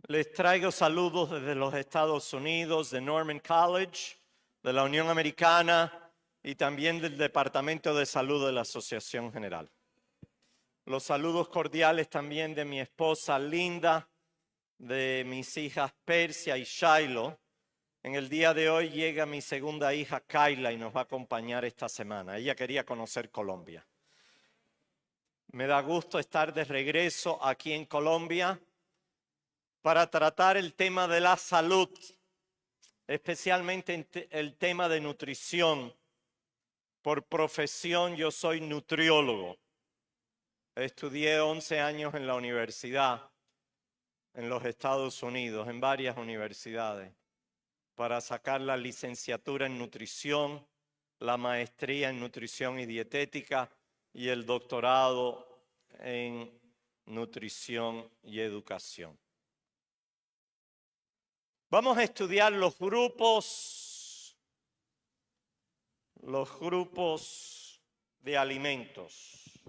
Les traigo saludos desde los Estados Unidos, de Norman College, de la Unión Americana y también del Departamento de Salud de la Asociación General. Los saludos cordiales también de mi esposa Linda, de mis hijas Persia y Shiloh. En el día de hoy llega mi segunda hija Kayla y nos va a acompañar esta semana. Ella quería conocer Colombia. Me da gusto estar de regreso aquí en Colombia para tratar el tema de la salud, especialmente el tema de nutrición. Por profesión yo soy nutriólogo. Estudié 11 años en la universidad, en los Estados Unidos, en varias universidades, para sacar la licenciatura en nutrición, la maestría en nutrición y dietética y el doctorado en nutrición y educación. Vamos a estudiar los grupos de alimentos.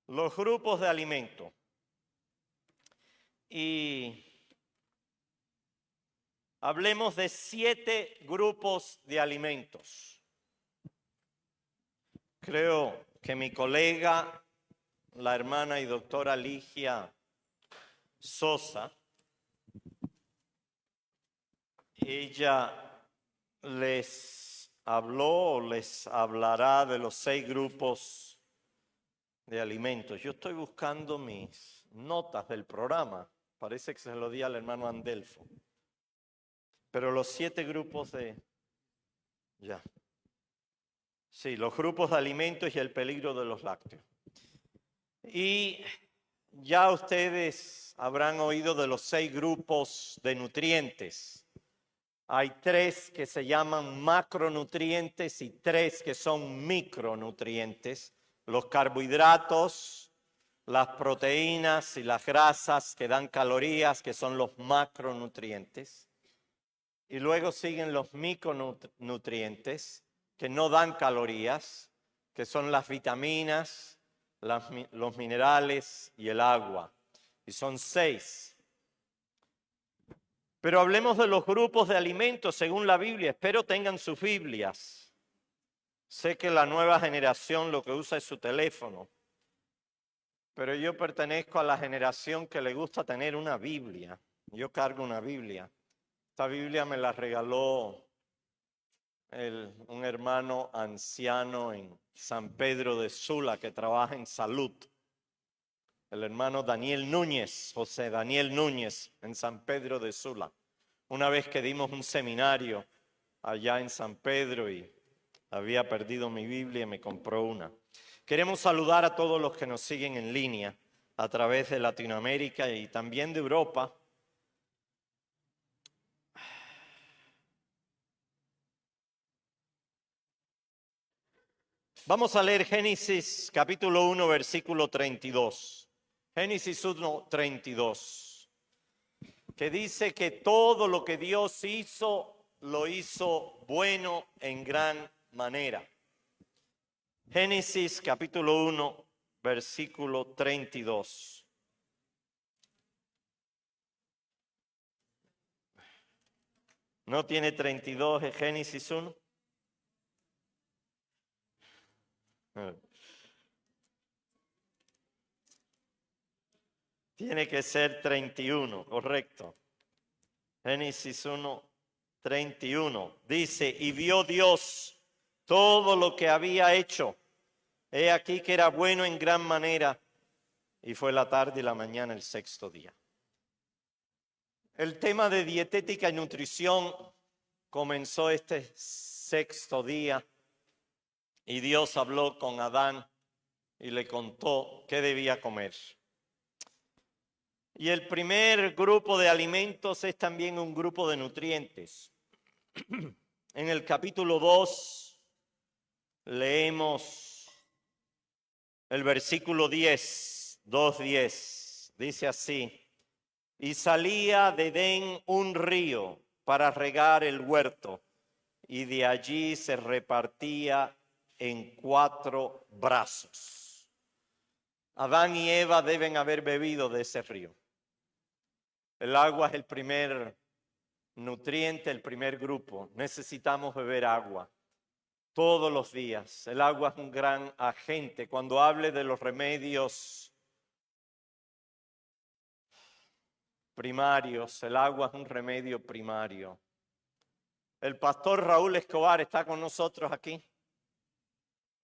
Los grupos de alimentos. Y hablemos de 7 grupos de alimentos. Creo que mi colega, la hermana y doctora Ligia Sosa, ella les habló o les hablará de los 6 grupos de alimentos. Yo estoy buscando mis notas del programa. Parece que se lo di al hermano Andelfo. Pero los 7 grupos de... Ya. Sí, los grupos de alimentos y el peligro de los lácteos. Y ya ustedes habrán oído de los 6 grupos de nutrientes. Hay 3 que se llaman macronutrientes y 3 que son micronutrientes. Los carbohidratos, las proteínas y las grasas que dan calorías, que son los macronutrientes. Y luego siguen los micronutrientes, que no dan calorías, que son las vitaminas, los minerales y el agua. Y son 6. Pero hablemos de los grupos de alimentos según la Biblia. Espero tengan sus Biblias. Sé que la nueva generación lo que usa es su teléfono. Pero yo pertenezco a la generación que le gusta tener una Biblia. Yo cargo una Biblia. Esta Biblia me la regaló un hermano anciano en San Pedro de Sula que trabaja en salud. El hermano Daniel Núñez, José Daniel Núñez, en San Pedro de Sula. Una vez que dimos un seminario allá en San Pedro y había perdido mi Biblia y me compró una. Queremos saludar a todos los que nos siguen en línea a través de Latinoamérica y también de Europa. Vamos a leer Génesis capítulo 1, versículo 32. Génesis 1, 32. Que dice que todo lo que Dios hizo, lo hizo bueno en gran manera. Génesis capítulo 1, versículo 32. ¿No tiene 32 en Génesis 1? Tiene que ser 31, correcto. Génesis 1, 31. Dice, y vio Dios todo lo que había hecho. He aquí que era bueno en gran manera. Y fue la tarde y la mañana el 6º día. El tema de dietética y nutrición comenzó este 6º día. Y Dios habló con Adán y le contó qué debía comer. Y el primer grupo de alimentos es también un grupo de nutrientes. En el capítulo 2 leemos el versículo 10, 2:10. Dice así, y salía de Edén un río para regar el huerto, y de allí se repartía en 4 brazos. Adán y Eva deben haber bebido de ese río. El agua es el primer nutriente, el primer grupo. Necesitamos beber agua todos los días. El agua es un gran agente. Cuando hable de los remedios primarios, el agua es un remedio primario. El pastor Raúl Escobar está con nosotros aquí.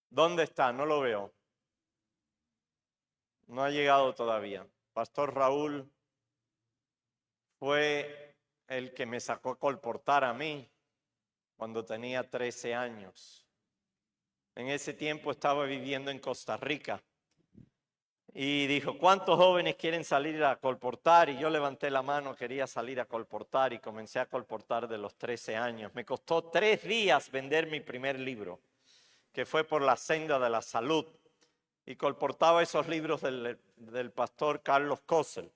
¿Dónde está? No lo veo. No ha llegado todavía. Pastor Raúl fue el que me sacó a colportar a mí cuando tenía 13 años. En ese tiempo estaba viviendo en Costa Rica. Y dijo, ¿cuántos jóvenes quieren salir a colportar? Y yo levanté la mano, quería salir a colportar y comencé a colportar de los 13 años. Me costó 3 días vender mi primer libro, que fue Por la senda de la salud. Y colportaba esos libros del pastor Carlos Kossel.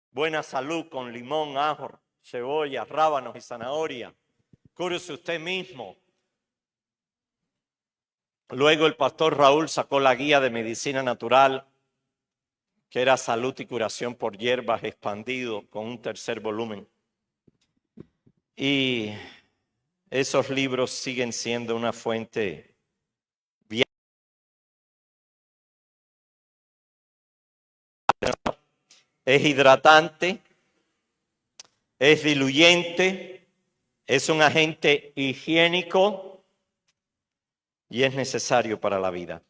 Buena salud con limón, ajo, cebolla, rábanos y zanahoria. Cúrese usted mismo. Luego el pastor Raúl sacó la guía de medicina natural, que era salud y curación por hierbas, expandido con un 3er volumen. Y esos libros siguen siendo una fuente bien. Es hidratante, es diluyente, es un agente higiénico y es necesario para la vida.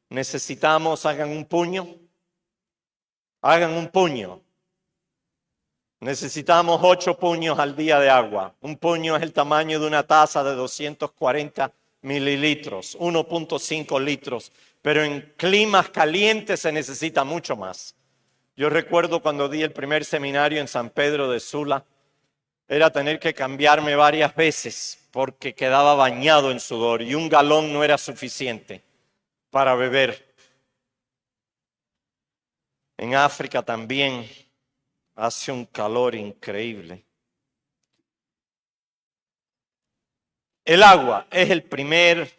Necesitamos, hagan un puño. Necesitamos 8 puños al día de agua. Un puño es el tamaño de una taza de 240 mililitros, 1.5 litros. Pero en climas calientes se necesita mucho más. Yo recuerdo cuando di el primer seminario en San Pedro de Sula, era tener que cambiarme varias veces porque quedaba bañado en sudor y un galón no era suficiente para beber. En África también hace un calor increíble. El agua es el primer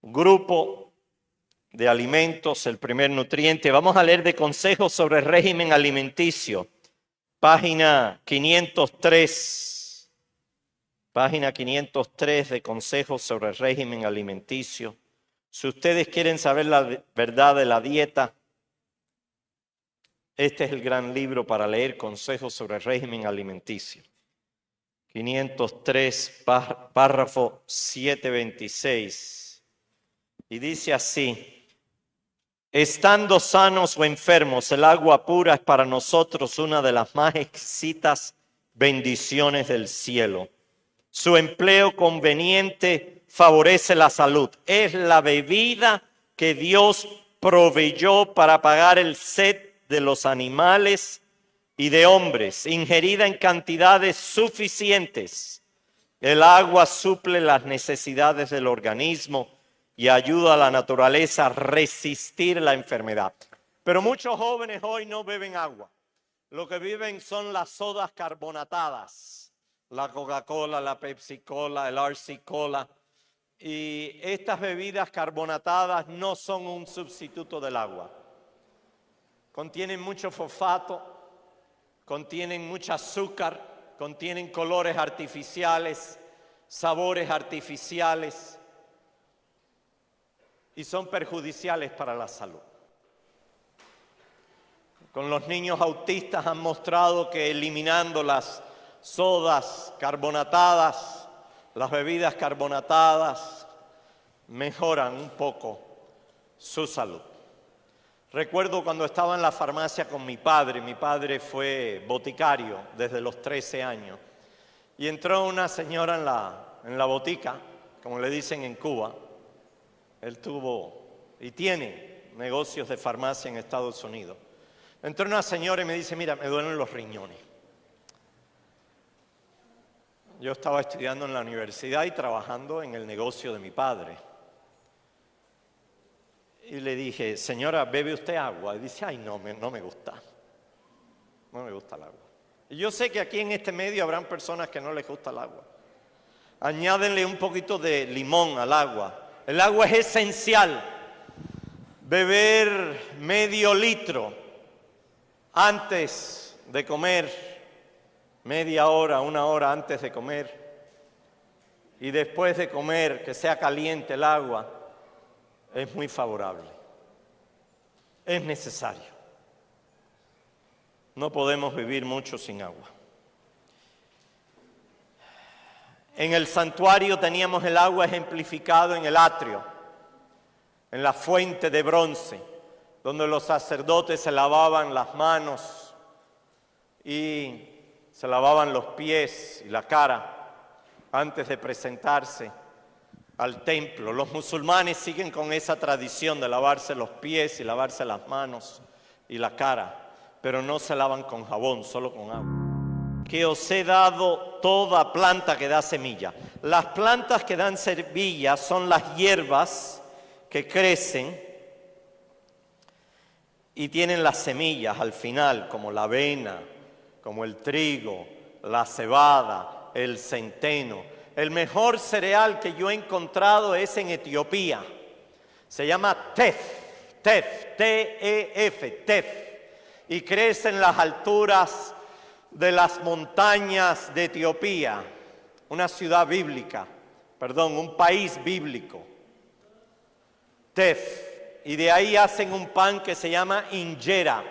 grupo de alimentos, el primer nutriente. Vamos a leer de consejos sobre el régimen alimenticio. Página 503. Página 503 de consejos sobre el régimen alimenticio. Si ustedes quieren saber la verdad de la dieta, este es el gran libro para leer, consejos sobre el régimen alimenticio. 503, párrafo 726. Y dice así: estando sanos o enfermos, el agua pura es para nosotros una de las más exquisitas bendiciones del cielo. Su empleo conveniente favorece la salud. Es la bebida que Dios proveyó para apagar el sed de los animales y de hombres, ingerida en cantidades suficientes. El agua suple las necesidades del organismo y ayuda a la naturaleza a resistir la enfermedad. Pero muchos jóvenes hoy no beben agua. Lo que beben son las sodas carbonatadas, la Coca-Cola, la Pepsi-Cola, el RC-Cola. Y estas bebidas carbonatadas no son un sustituto del agua. Contienen mucho fosfato, contienen mucho azúcar, contienen colores artificiales, sabores artificiales y son perjudiciales para la salud. Con los niños autistas han mostrado que eliminando las sodas carbonatadas, las bebidas carbonatadas, mejoran un poco su salud. Recuerdo cuando estaba en la farmacia con mi padre fue boticario desde los 13 años, y entró una señora en la botica, como le dicen en Cuba. Él tuvo y tiene negocios de farmacia en Estados Unidos. Entró una señora y me dice, mira, me duelen los riñones. Yo estaba estudiando en la universidad y trabajando en el negocio de mi padre. Y le dije, señora, ¿bebe usted agua? Y dice, ay, no me gusta. No me gusta el agua. Y yo sé que aquí en este medio habrán personas que no les gusta el agua. Añádenle un poquito de limón al agua. El agua es esencial. Beber medio litro antes de comer, media hora, una hora antes de comer. Y después de comer, que sea caliente el agua, es muy favorable. Es necesario. No podemos vivir mucho sin agua. En el santuario teníamos el agua ejemplificado en el atrio, en la fuente de bronce, donde los sacerdotes se lavaban las manos y se lavaban los pies y la cara antes de presentarse al templo. Los musulmanes siguen con esa tradición de lavarse los pies y lavarse las manos y la cara, pero no se lavan con jabón, solo con agua. Que os he dado toda planta que da semilla. Las plantas que dan semilla son las hierbas que crecen y tienen las semillas al final, como la avena, como el trigo, la cebada, el centeno. El mejor cereal que yo he encontrado es en Etiopía. Se llama tef, T-E-F, tef. Y crece en las alturas de las montañas de Etiopía, una ciudad bíblica, un país bíblico. Tef. Y de ahí hacen un pan que se llama injera.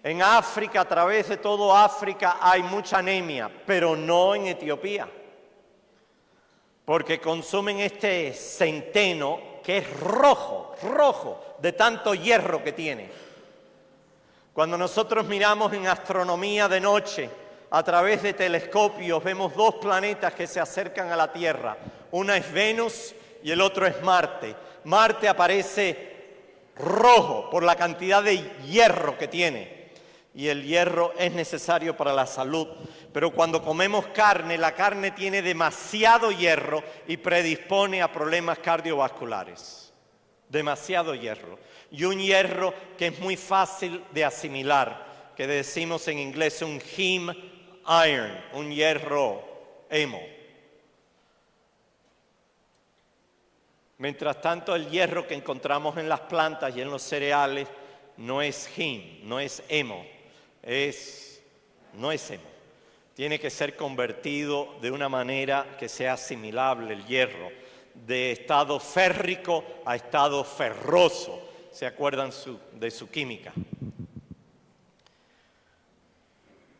En África, a través de todo África, hay mucha anemia, pero no en Etiopía. Porque consumen este centeno que es rojo, de tanto hierro que tiene. Cuando nosotros miramos en astronomía de noche, a través de telescopios, vemos dos planetas que se acercan a la Tierra. Una es Venus y el otro es Marte. Marte aparece rojo por la cantidad de hierro que tiene. Y el hierro es necesario para la salud. Pero cuando comemos carne, la carne tiene demasiado hierro y predispone a problemas cardiovasculares. Demasiado hierro. Y un hierro que es muy fácil de asimilar, que decimos en inglés un heme iron, un hierro hemo. Mientras tanto, el hierro que encontramos en las plantas y en los cereales no es heme, no es hemo, no es hemo. Tiene que ser convertido de una manera que sea asimilable el hierro, de estado férrico a estado ferroso. ¿Se acuerdan de su química?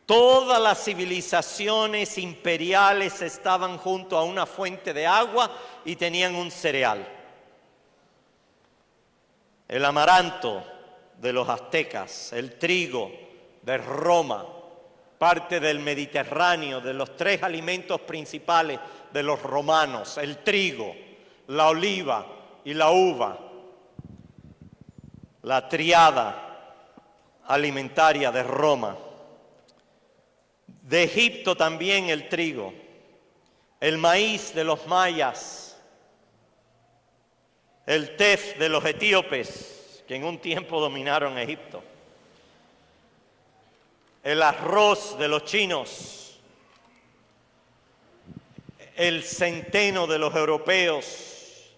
Todas las civilizaciones imperiales estaban junto a una fuente de agua y tenían un cereal. El amaranto de los aztecas, el trigo de Roma, parte del Mediterráneo, de los tres alimentos principales de los romanos, el trigo, la oliva y la uva, la triada alimentaria de Roma. De Egipto también el trigo, el maíz de los mayas, el tef de los etíopes, que en un tiempo dominaron Egipto, el arroz de los chinos, el centeno de los europeos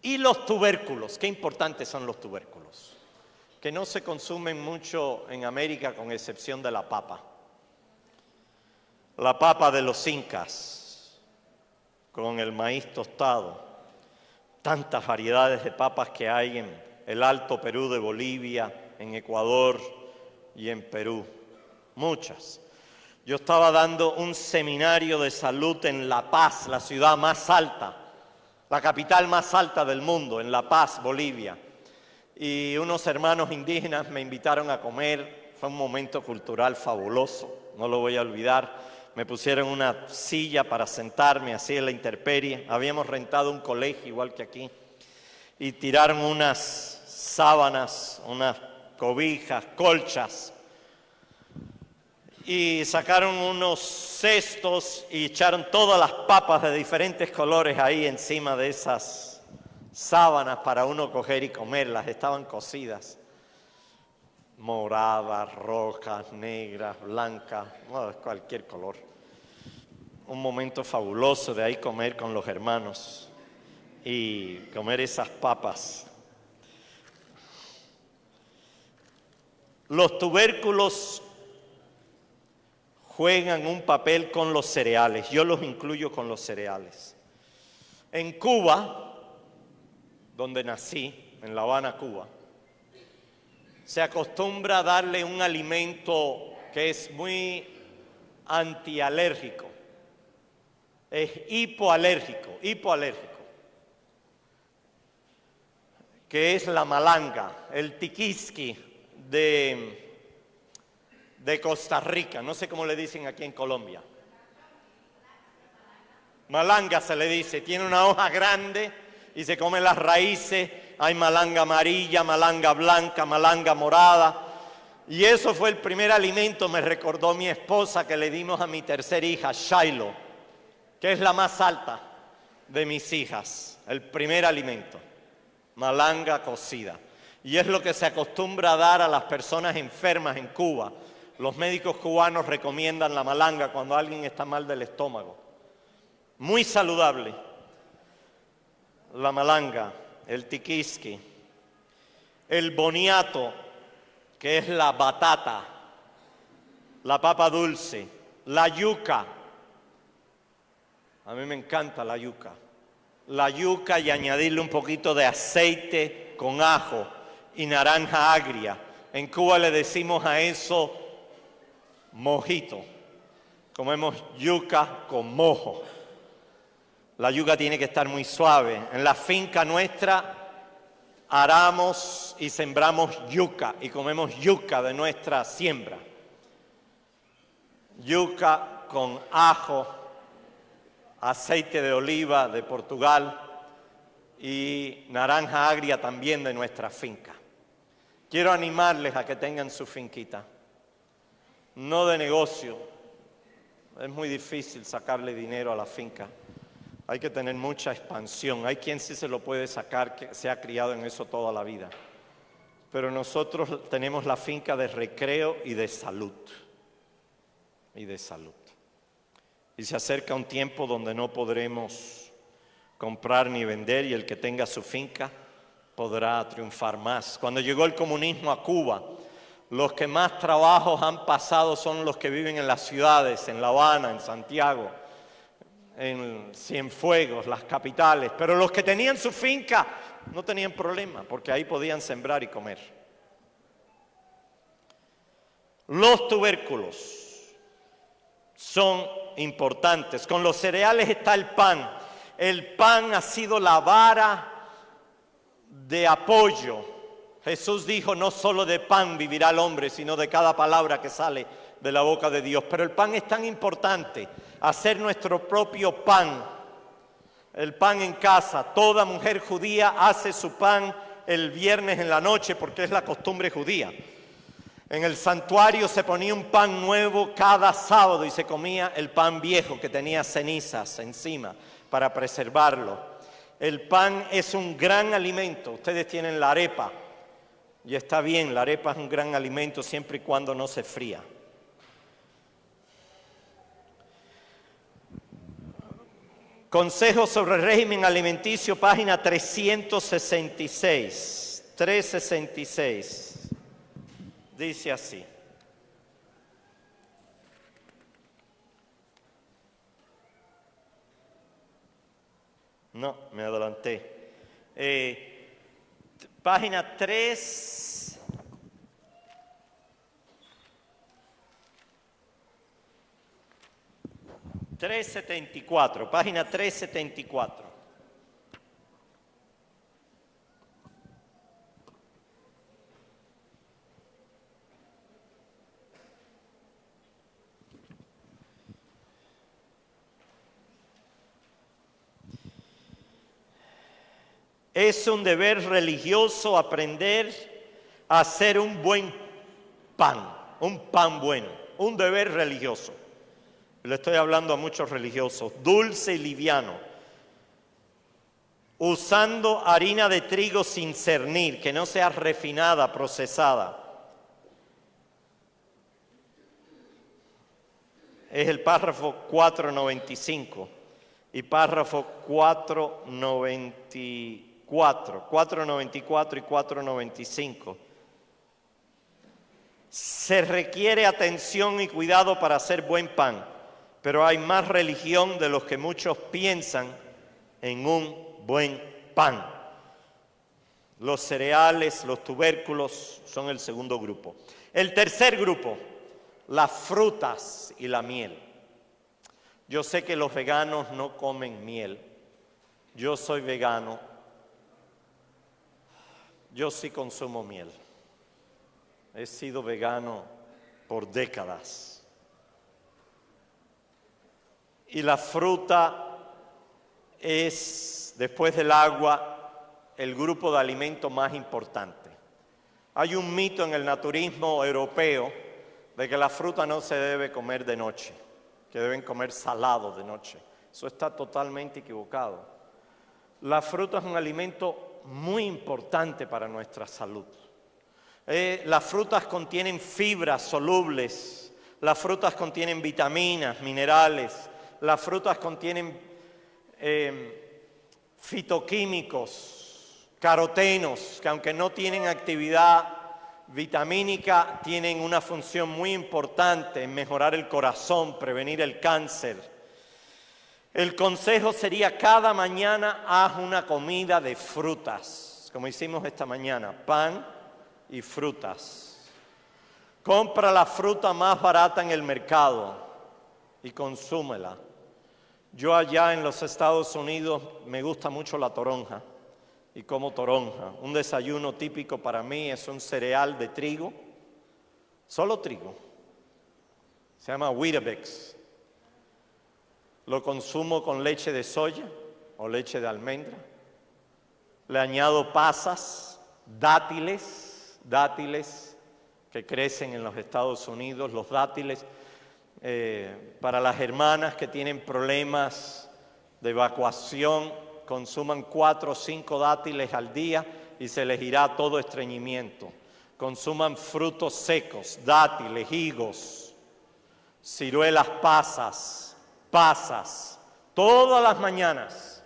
y los tubérculos. Qué importantes son los tubérculos, que no se consumen mucho en América con excepción de la papa. La papa de los incas, con el maíz tostado. Tantas variedades de papas que hay en el Alto Perú de Bolivia, en Ecuador y en Perú. Muchas. Yo estaba dando un seminario de salud en La Paz, la ciudad más alta, la capital más alta del mundo, en La Paz, Bolivia. Y unos hermanos indígenas me invitaron a comer. Fue un momento cultural fabuloso, no lo voy a olvidar. Me pusieron una silla para sentarme así en la intemperie. Habíamos rentado un colegio igual que aquí. Y tiraron unas sábanas, unas cobijas, colchas. Y sacaron unos cestos y echaron todas las papas de diferentes colores ahí encima de esas sábanas para uno coger y comerlas. Estaban cocidas. moradas, rojas, negras, blancas, cualquier color. Un momento fabuloso de ahí comer con los hermanos y comer esas papas. Los tubérculos juegan un papel con los cereales. Yo los incluyo con los cereales. En Cuba, donde nací, en La Habana, Cuba, se acostumbra a darle un alimento que es muy antialérgico. Es hipoalérgico, que es la malanga, el tiquisqui de Costa Rica. No sé cómo le dicen aquí en Colombia. Malanga se le dice, tiene una hoja grande y se come las raíces. Hay malanga amarilla, malanga blanca, malanga morada. Y eso fue el primer alimento, me recordó mi esposa, que le dimos a mi tercera hija, Shiloh, que es la más alta de mis hijas. El primer alimento, malanga cocida. Y es lo que se acostumbra a dar a las personas enfermas en Cuba. Los médicos cubanos recomiendan la malanga cuando alguien está mal del estómago. Muy saludable. La malanga, el tiquisqui, el boniato, que es la batata, la papa dulce, la yuca. A mí me encanta la yuca. La yuca y añadirle un poquito de aceite con ajo y naranja agria. En Cuba le decimos a eso mojito. Comemos yuca con mojo. La yuca tiene que estar muy suave. En la finca nuestra aramos y sembramos yuca y comemos yuca de nuestra siembra. Yuca con ajo, aceite de oliva de Portugal y naranja agria también de nuestra finca. Quiero animarles a que tengan su finquita, no de negocio. Es muy difícil sacarle dinero a la finca. Hay que tener mucha expansión. Hay quien sí se lo puede sacar, que se ha criado en eso toda la vida. Pero nosotros tenemos la finca de recreo y de salud. Y se acerca un tiempo donde no podremos comprar ni vender, y el que tenga su finca podrá triunfar más. Cuando llegó el comunismo a Cuba, los que más trabajos han pasado son los que viven en las ciudades, en La Habana, en Santiago, en Cienfuegos, las capitales. Pero los que tenían su finca no tenían problema, porque ahí podían sembrar y comer. Los tubérculos son importantes. Con los cereales está el pan. El pan ha sido la vara de apoyo. Jesús dijo, no solo de pan vivirá el hombre, sino de cada palabra que sale de la boca de Dios. Pero el pan es tan importante, hacer nuestro propio pan. El pan en casa. Toda mujer judía hace su pan el viernes en la noche porque es la costumbre judía. En el santuario se ponía un pan nuevo cada sábado y se comía el pan viejo que tenía cenizas encima para preservarlo. El pan es un gran alimento. Ustedes tienen la arepa y está bien, la arepa es un gran alimento siempre y cuando no se fría. Consejos sobre el régimen alimenticio, página 366. 366. Dice así. No, me adelanté. Página 374, página 374. Es un deber religioso aprender a hacer un buen pan bueno, un deber religioso. Le estoy hablando a muchos religiosos, dulce y liviano, usando harina de trigo sin cernir, que no sea refinada, procesada. es el párrafo 495 y párrafo 494 y 495. Se requiere atención y cuidado para hacer buen pan, pero hay más religión de los que muchos piensan en un buen pan. Los cereales, los tubérculos son el segundo grupo. El tercer grupo, las frutas y la miel. Yo sé que los veganos no comen miel. Yo soy vegano. Yo sí consumo miel. He sido vegano por décadas. Y la fruta es, después del agua, el grupo de alimento más importante. Hay un mito en el naturismo europeo de que la fruta no se debe comer de noche, que deben comer salado de noche. Eso está totalmente equivocado. La fruta es un alimento muy importante para nuestra salud. Las frutas contienen fibras solubles, las frutas contienen vitaminas, minerales, las frutas contienen fitoquímicos, carotenos, que aunque no tienen actividad vitamínica, tienen una función muy importante en mejorar el corazón, prevenir el cáncer. El consejo sería: cada mañana haz una comida de frutas, como hicimos esta mañana, pan y frutas. Compra la fruta más barata en el mercado y consúmela. Yo allá en los Estados Unidos me gusta mucho la toronja y como toronja. Un desayuno típico para mí es un cereal de trigo, solo trigo. Se llama Weetabix. Lo consumo con leche de soya o leche de almendra. Le añado pasas, dátiles que crecen en los Estados Unidos. Los dátiles, para las hermanas que tienen problemas de evacuación, consuman 4 o 5 dátiles al día y se les irá todo estreñimiento. Consuman frutos secos, dátiles, higos, ciruelas pasas, todas las mañanas.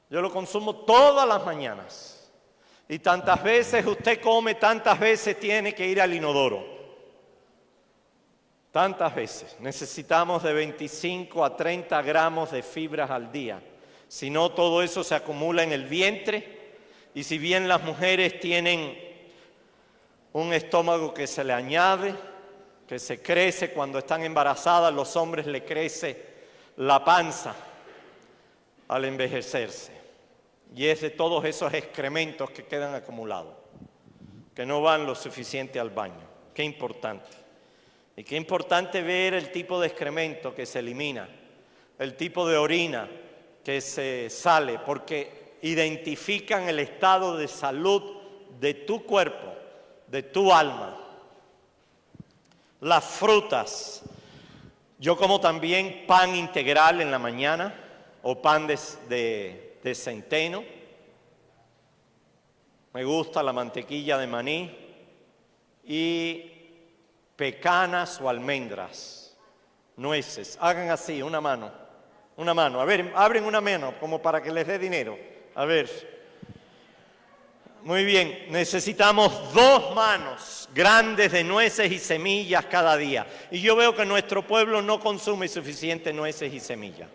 Yo lo consumo todas las mañanas. Y tantas veces usted come, tantas veces tiene que ir al inodoro. Tantas veces. Necesitamos de 25 a 30 gramos de fibras al día. Si no, todo eso se acumula en el vientre. Y si bien las mujeres tienen un estómago que se le añade, que se crece cuando están embarazadas, los hombres le crece la panza al envejecerse. Y es de todos esos excrementos que quedan acumulados, que no van lo suficiente al baño. Qué importante. Y qué importante ver el tipo de excremento que se elimina, el tipo de orina que se sale, porque identifican el estado de salud de tu cuerpo, de tu alma. Las frutas. Yo como también pan integral en la mañana o pan de centeno. Me gusta la mantequilla de maní y pecanas o almendras, nueces. Hagan así, una mano. A ver, abren una mano como para que les dé dinero. A ver. Muy bien, necesitamos 2 manos grandes de nueces y semillas cada día. Y yo veo que nuestro pueblo no consume suficiente nueces y semillas.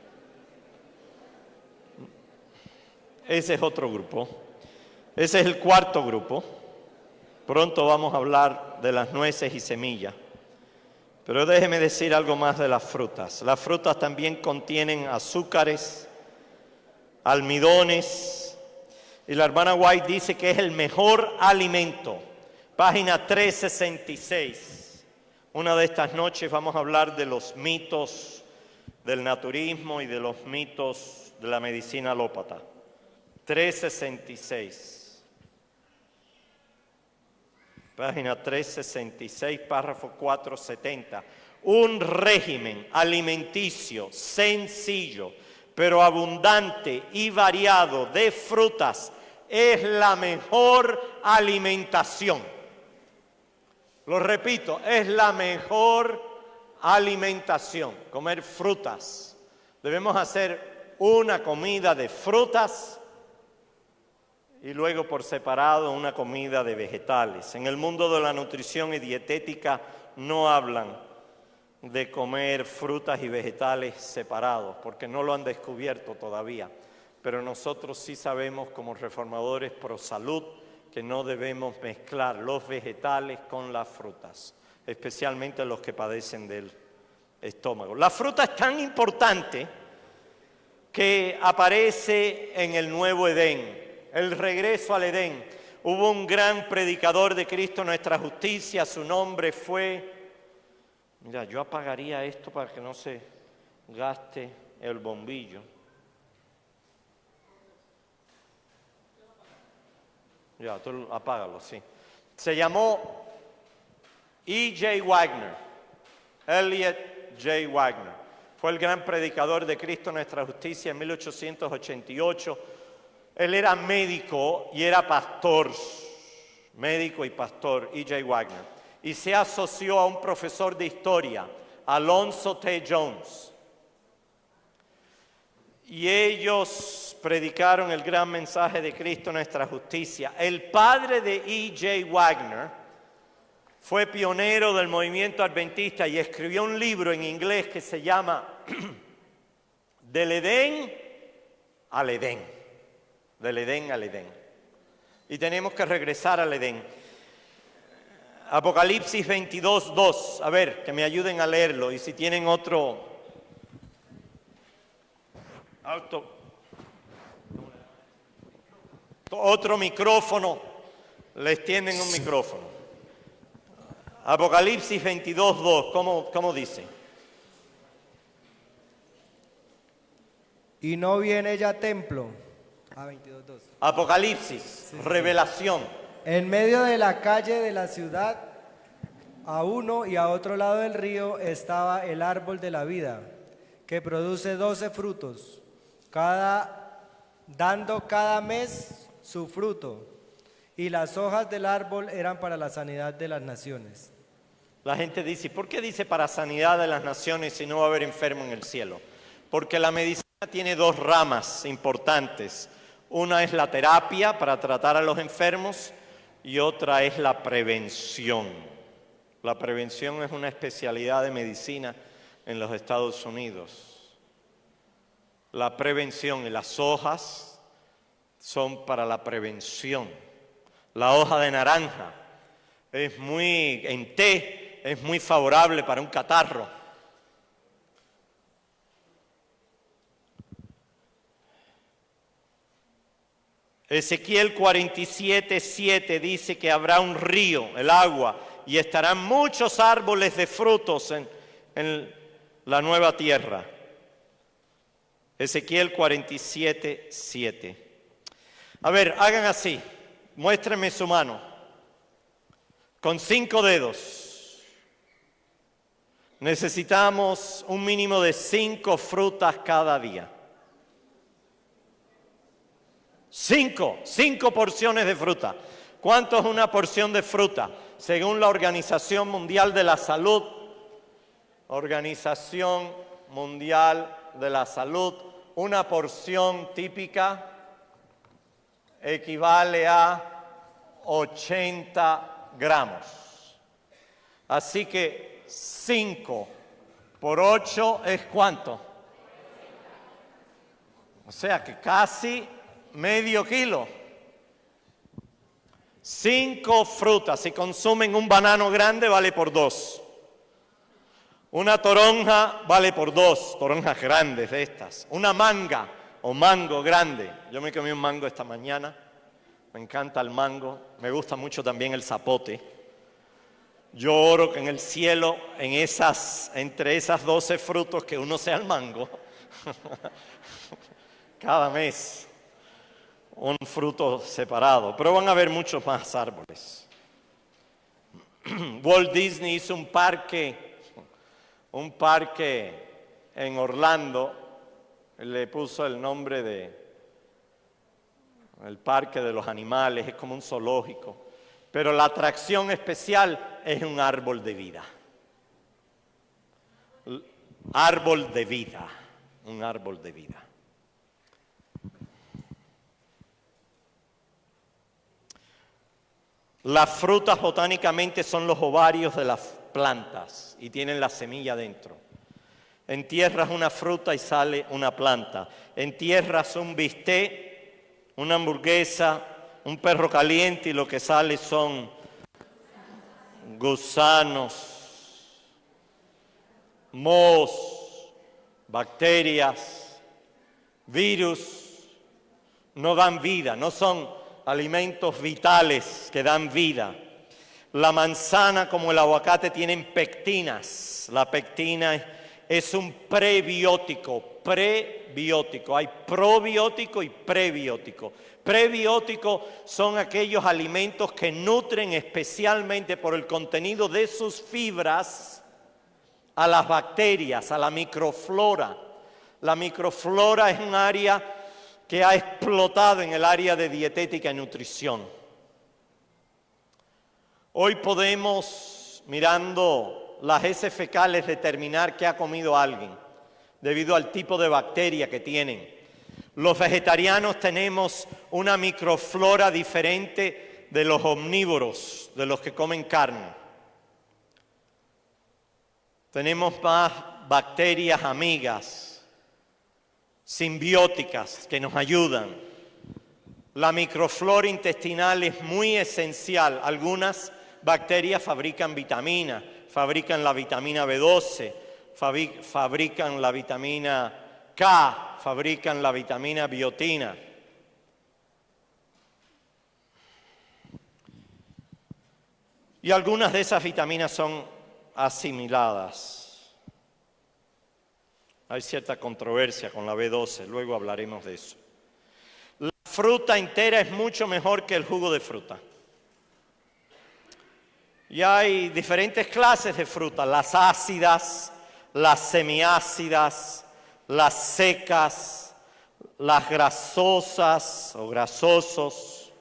Ese es otro grupo. Ese es el cuarto grupo. Pronto vamos a hablar de las nueces y semillas. Pero déjeme decir algo más de las frutas. Las frutas también contienen azúcares, almidones. Y la hermana White dice que es el mejor alimento. Página 366. Una de estas noches vamos a hablar de los mitos del naturismo y de los mitos de la medicina alópata. 366. Página 366, párrafo 470. Un régimen alimenticio sencillo, pero abundante y variado de frutas es la mejor alimentación. Lo repito, es la mejor alimentación, comer frutas. Debemos hacer una comida de frutas y luego por separado una comida de vegetales. En el mundo de la nutrición y dietética no hablan de comer frutas y vegetales separados, porque no lo han descubierto todavía. Pero nosotros sí sabemos como reformadores pro salud que no debemos mezclar los vegetales con las frutas, especialmente los que padecen del estómago. La fruta es tan importante que aparece en el nuevo Edén, el regreso al Edén. Hubo un gran predicador de Cristo, nuestra justicia, su nombre fue... Mira, yo apagaría esto para que no se gaste el bombillo. Ya, tú apágalo, sí. Se llamó E.J. Wagner, Elliot J. Wagner. Fue el gran predicador de Cristo nuestra justicia en 1888. Él era médico y era pastor, médico y pastor, E.J. Wagner. Y se asoció a un profesor de historia, Alonzo T. Jones. Y ellos predicaron el gran mensaje de Cristo nuestra justicia. El padre de E.J. Wagner fue pionero del movimiento adventista y escribió un libro en inglés que se llama Del Edén al Edén. Del Edén al Edén. Y tenemos que regresar al Edén. Apocalipsis 22:2. A ver, que me ayuden a leerlo. Y si tienen otro micrófono, les tienden un micrófono. Apocalipsis 22:2. ¿Cómo dice? Y no vi en ella templo. 22:2. Apocalipsis, sí. Revelación. En medio de la calle de la ciudad, a uno y a otro lado del río, estaba el árbol de la vida, que produce 12 frutos, dando cada mes su fruto. Y las hojas del árbol eran para la sanidad de las naciones. La gente dice, ¿por qué dice para sanidad de las naciones si no va a haber enfermo en el cielo? Porque la medicina tiene dos ramas importantes. Una es la terapia para tratar a los enfermos y otra es la prevención. La prevención es una especialidad de medicina en los Estados Unidos. La prevención y las hojas son para la prevención. La hoja de naranja en té es muy favorable para un catarro. Ezequiel 47:7 dice que habrá un río, el agua, y estarán muchos árboles de frutos en la nueva tierra. Ezequiel 47:7. A ver, hagan así, muéstrenme su mano, con 5 dedos. Necesitamos un mínimo de 5 frutas cada día. 5 porciones de fruta. ¿Cuánto es una porción de fruta? Según la Organización Mundial de la Salud, una porción típica equivale a 80 gramos. Así que 5 por 8 es ¿cuánto? O sea que casi medio kilo. 5 frutas. Si consumen un banano grande, vale por 2. Una toronja vale por 2, toronjas grandes de estas. Una manga o mango grande. Yo me comí un mango esta mañana. Me encanta el mango. Me gusta mucho también el zapote. Yo oro que en el cielo, entre esas 12 frutos, que uno sea el mango. Cada mes. Un fruto separado, pero van a haber muchos más árboles. Walt Disney hizo un parque en Orlando, le puso el nombre el parque de los animales, es como un zoológico, pero la atracción especial es un árbol de vida. árbol de vida, un árbol de vida. Las frutas botánicamente son los ovarios de las plantas y tienen la semilla dentro. Entierras una fruta y sale una planta. Entierras un bistec, una hamburguesa, un perro caliente y lo que sale son gusanos, mohos, bacterias, virus. No dan vida, no son alimentos vitales que dan vida. La manzana como el aguacate tienen pectinas. La pectina es un prebiótico. Hay probiótico y prebiótico. Prebióticos son aquellos alimentos que nutren especialmente por el contenido de sus fibras a las bacterias, a la microflora. La microflora es un área que ha explotado en el área de dietética y nutrición. Hoy podemos, mirando las heces fecales, determinar qué ha comido alguien, debido al tipo de bacteria que tienen. Los vegetarianos tenemos una microflora diferente de los omnívoros, de los que comen carne. Tenemos más bacterias amigas, simbióticas, que nos ayudan. La microflora intestinal es muy esencial. Algunas bacterias fabrican vitaminas, fabrican la vitamina B12, fabrican la vitamina K, fabrican la vitamina biotina. Y algunas de esas vitaminas son asimiladas. Hay cierta controversia con la B12, luego hablaremos de eso. La fruta entera es mucho mejor que el jugo de fruta. Y hay diferentes clases de frutas, las ácidas, las semiácidas, las secas, las grasosas o grasosos.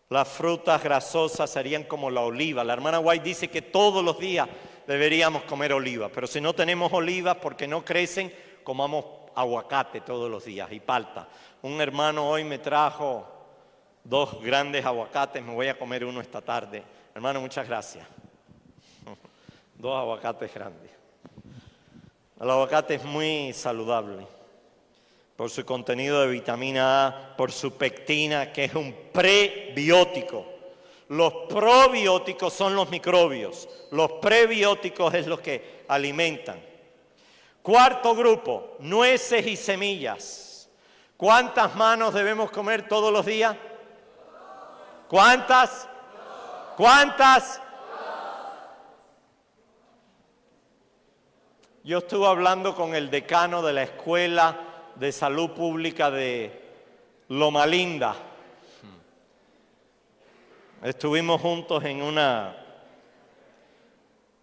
Las frutas grasosas serían como la oliva. La hermana White dice que todos los días deberíamos comer oliva, pero si no tenemos olivas porque no crecen, comamos aguacate todos los días y palta. Un hermano hoy me trajo 2 grandes aguacates, me voy a comer uno esta tarde. Hermano, muchas gracias. 2 aguacates grandes. El aguacate es muy saludable por su contenido de vitamina A, por su pectina, que es un prebiótico. Los probióticos son los microbios, los prebióticos es los que alimentan. Cuarto grupo, nueces y semillas. ¿Cuántas manos debemos comer todos los días? ¿Cuántas? ¿Cuántas? Yo estuve hablando con el decano de la Escuela de Salud Pública de Loma Linda. Estuvimos juntos en una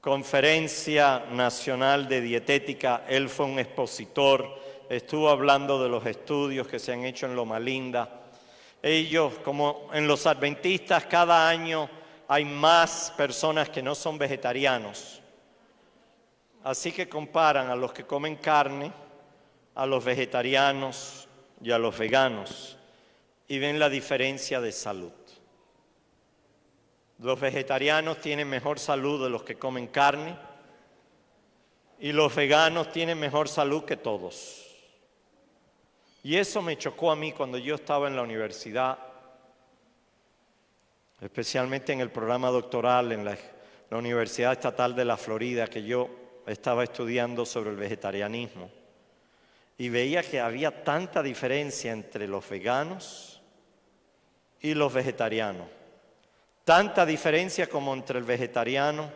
conferencia nacional de dietética. Él fue un expositor, estuvo hablando de los estudios que se han hecho en Loma Linda. Ellos, como en los adventistas, cada año hay más personas que no son vegetarianos. Así que comparan a los que comen carne, a los vegetarianos y a los veganos y ven la diferencia de salud. Los vegetarianos tienen mejor salud de los que comen carne y los veganos tienen mejor salud que todos. Y eso me chocó a mí cuando yo estaba en la universidad, especialmente en el programa doctoral en la Universidad Estatal de la Florida, que yo estaba estudiando sobre el vegetarianismo. Y veía que había tanta diferencia entre los veganos y los vegetarianos. Tanta diferencia como entre el vegetariano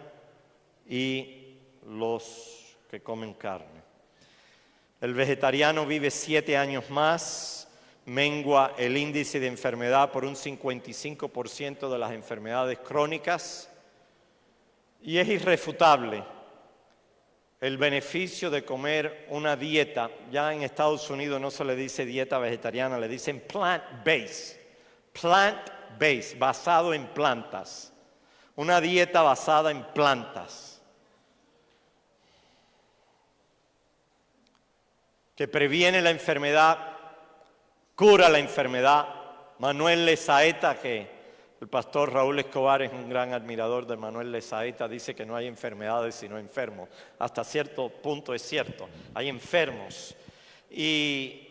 y los que comen carne. El vegetariano vive 7 años más, mengua el índice de enfermedad por un 55% de las enfermedades crónicas y es irrefutable el beneficio de comer una dieta. Ya en Estados Unidos no se le dice dieta vegetariana, le dicen plant-based. Plant-based, basado en plantas. Una dieta basada en plantas. que previene la enfermedad, cura la enfermedad. Manuel Lesaeta, que el pastor Raúl Escobar es un gran admirador de Manuel Lesaeta, dice que no hay enfermedades sino enfermos. Hasta cierto punto es cierto, hay enfermos. Y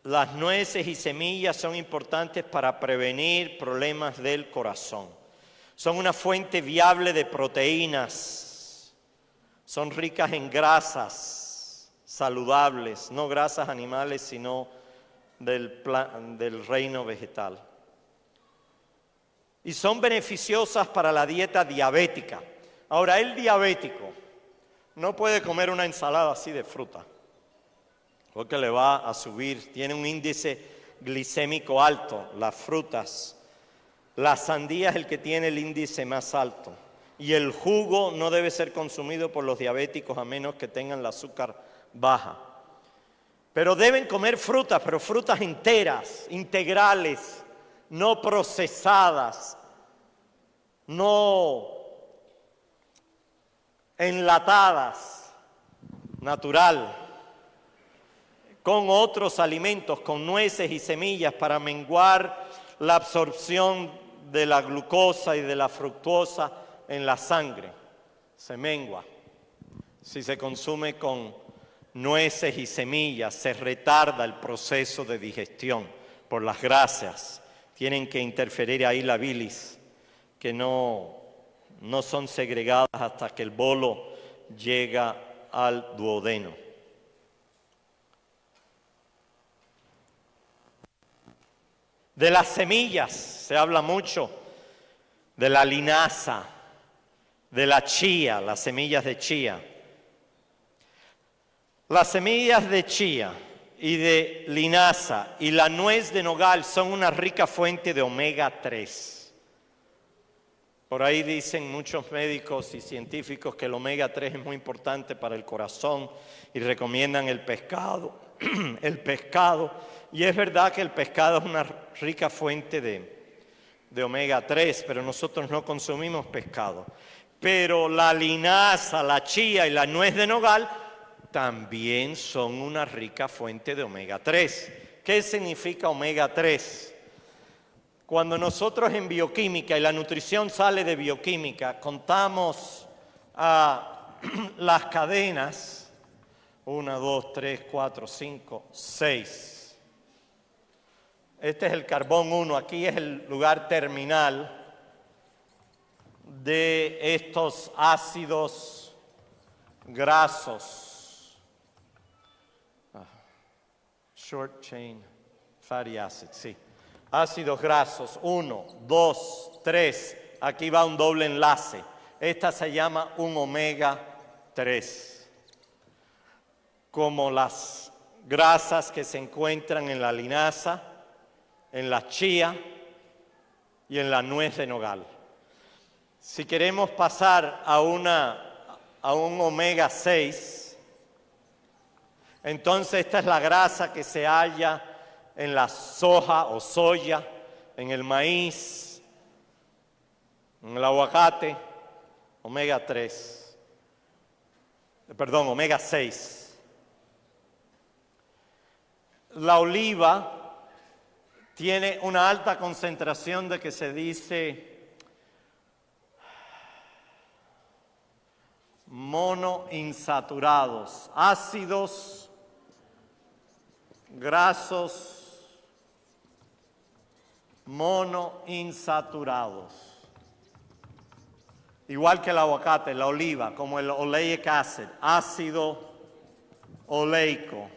las nueces y semillas son importantes para prevenir problemas del corazón. Son una fuente viable de proteínas. Son ricas en grasas saludables, no grasas animales, sino del reino vegetal. Y son beneficiosas para la dieta diabética. Ahora, el diabético no puede comer una ensalada así de fruta, porque le va a subir, tiene un índice glicémico alto, las frutas. La sandía es el que tiene el índice más alto. Y el jugo no debe ser consumido por los diabéticos a menos que tengan el azúcar baja. Pero deben comer frutas, pero frutas enteras, integrales, no procesadas, no enlatadas, natural, con otros alimentos, con nueces y semillas para menguar la absorción de la glucosa y de la fructosa en la sangre. Se mengua. Si se consume con nueces y semillas, se retarda el proceso de digestión por las grasas. Tienen que interferir ahí la bilis, que no son segregadas hasta que el bolo llega al duodeno. De las semillas se habla mucho, de la linaza, de la chía, las semillas de chía. Las semillas de chía y de linaza y la nuez de nogal son una rica fuente de omega 3. Por ahí dicen muchos médicos y científicos que el omega 3 es muy importante para el corazón y recomiendan el pescado. Y es verdad que el pescado es una rica fuente de omega 3, pero nosotros no consumimos pescado. Pero la linaza, la chía y la nuez de nogal también son una rica fuente de omega 3. ¿Qué significa omega 3? Cuando nosotros en bioquímica, y la nutrición sale de bioquímica, contamos las cadenas, 1, 2, 3, 4, 5, 6. Este es el carbón 1, aquí es el lugar terminal de estos ácidos grasos. Short chain fatty acids, sí. Ácidos grasos, 1, 2, 3. Aquí va un doble enlace. Esta se llama un omega 3. Como las grasas que se encuentran en la linaza, en la chía y en la nuez de nogal. Si queremos pasar a un omega 6, entonces esta es la grasa que se halla en la soja o soya, en el maíz, en el aguacate, omega 3. Perdón, omega 6. La oliva tiene una alta concentración de que se dice monoinsaturados, ácidos grasos monoinsaturados. Igual que el aguacate, la oliva, como el oleic acid, ácido oleico.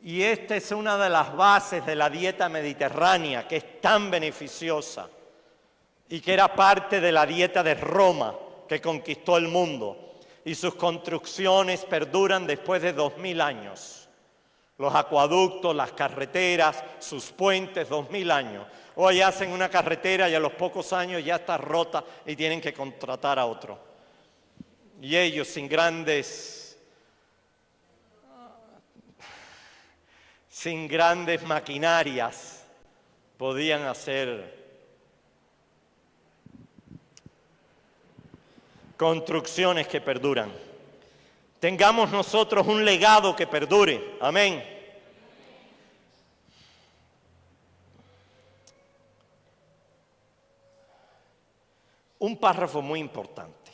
Y esta es una de las bases de la dieta mediterránea, que es tan beneficiosa y que era parte de la dieta de Roma, que conquistó el mundo. Y sus construcciones perduran después de 2000 años. Los acueductos, las carreteras, sus puentes, 2000 años. Hoy hacen una carretera y a los pocos años ya está rota y tienen que contratar a otro. Y ellos sin grandes maquinarias podían hacer construcciones que perduran. tengamos nosotros un legado que perdure. Amén. Un párrafo muy importante.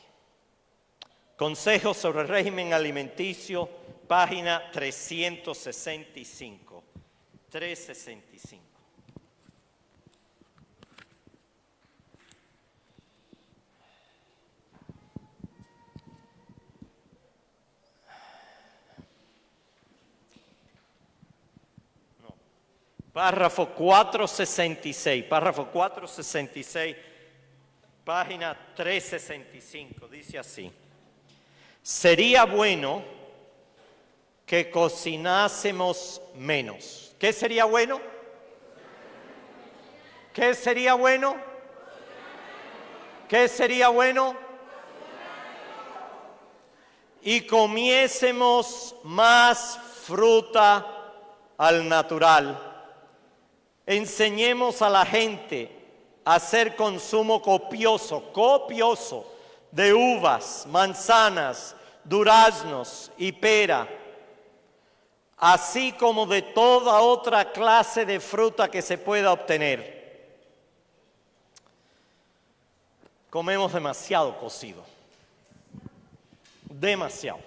Consejos sobre el régimen alimenticio, página 365. 365. Párrafo 466, página 365, dice así. Sería bueno que cocinásemos menos. ¿Qué sería bueno? ¿Qué sería bueno? ¿Qué sería bueno? Y comiésemos más fruta al natural. Enseñemos a la gente a hacer consumo copioso de uvas, manzanas, duraznos y pera, así como de toda otra clase de fruta que se pueda obtener. Comemos demasiado cocido, demasiado.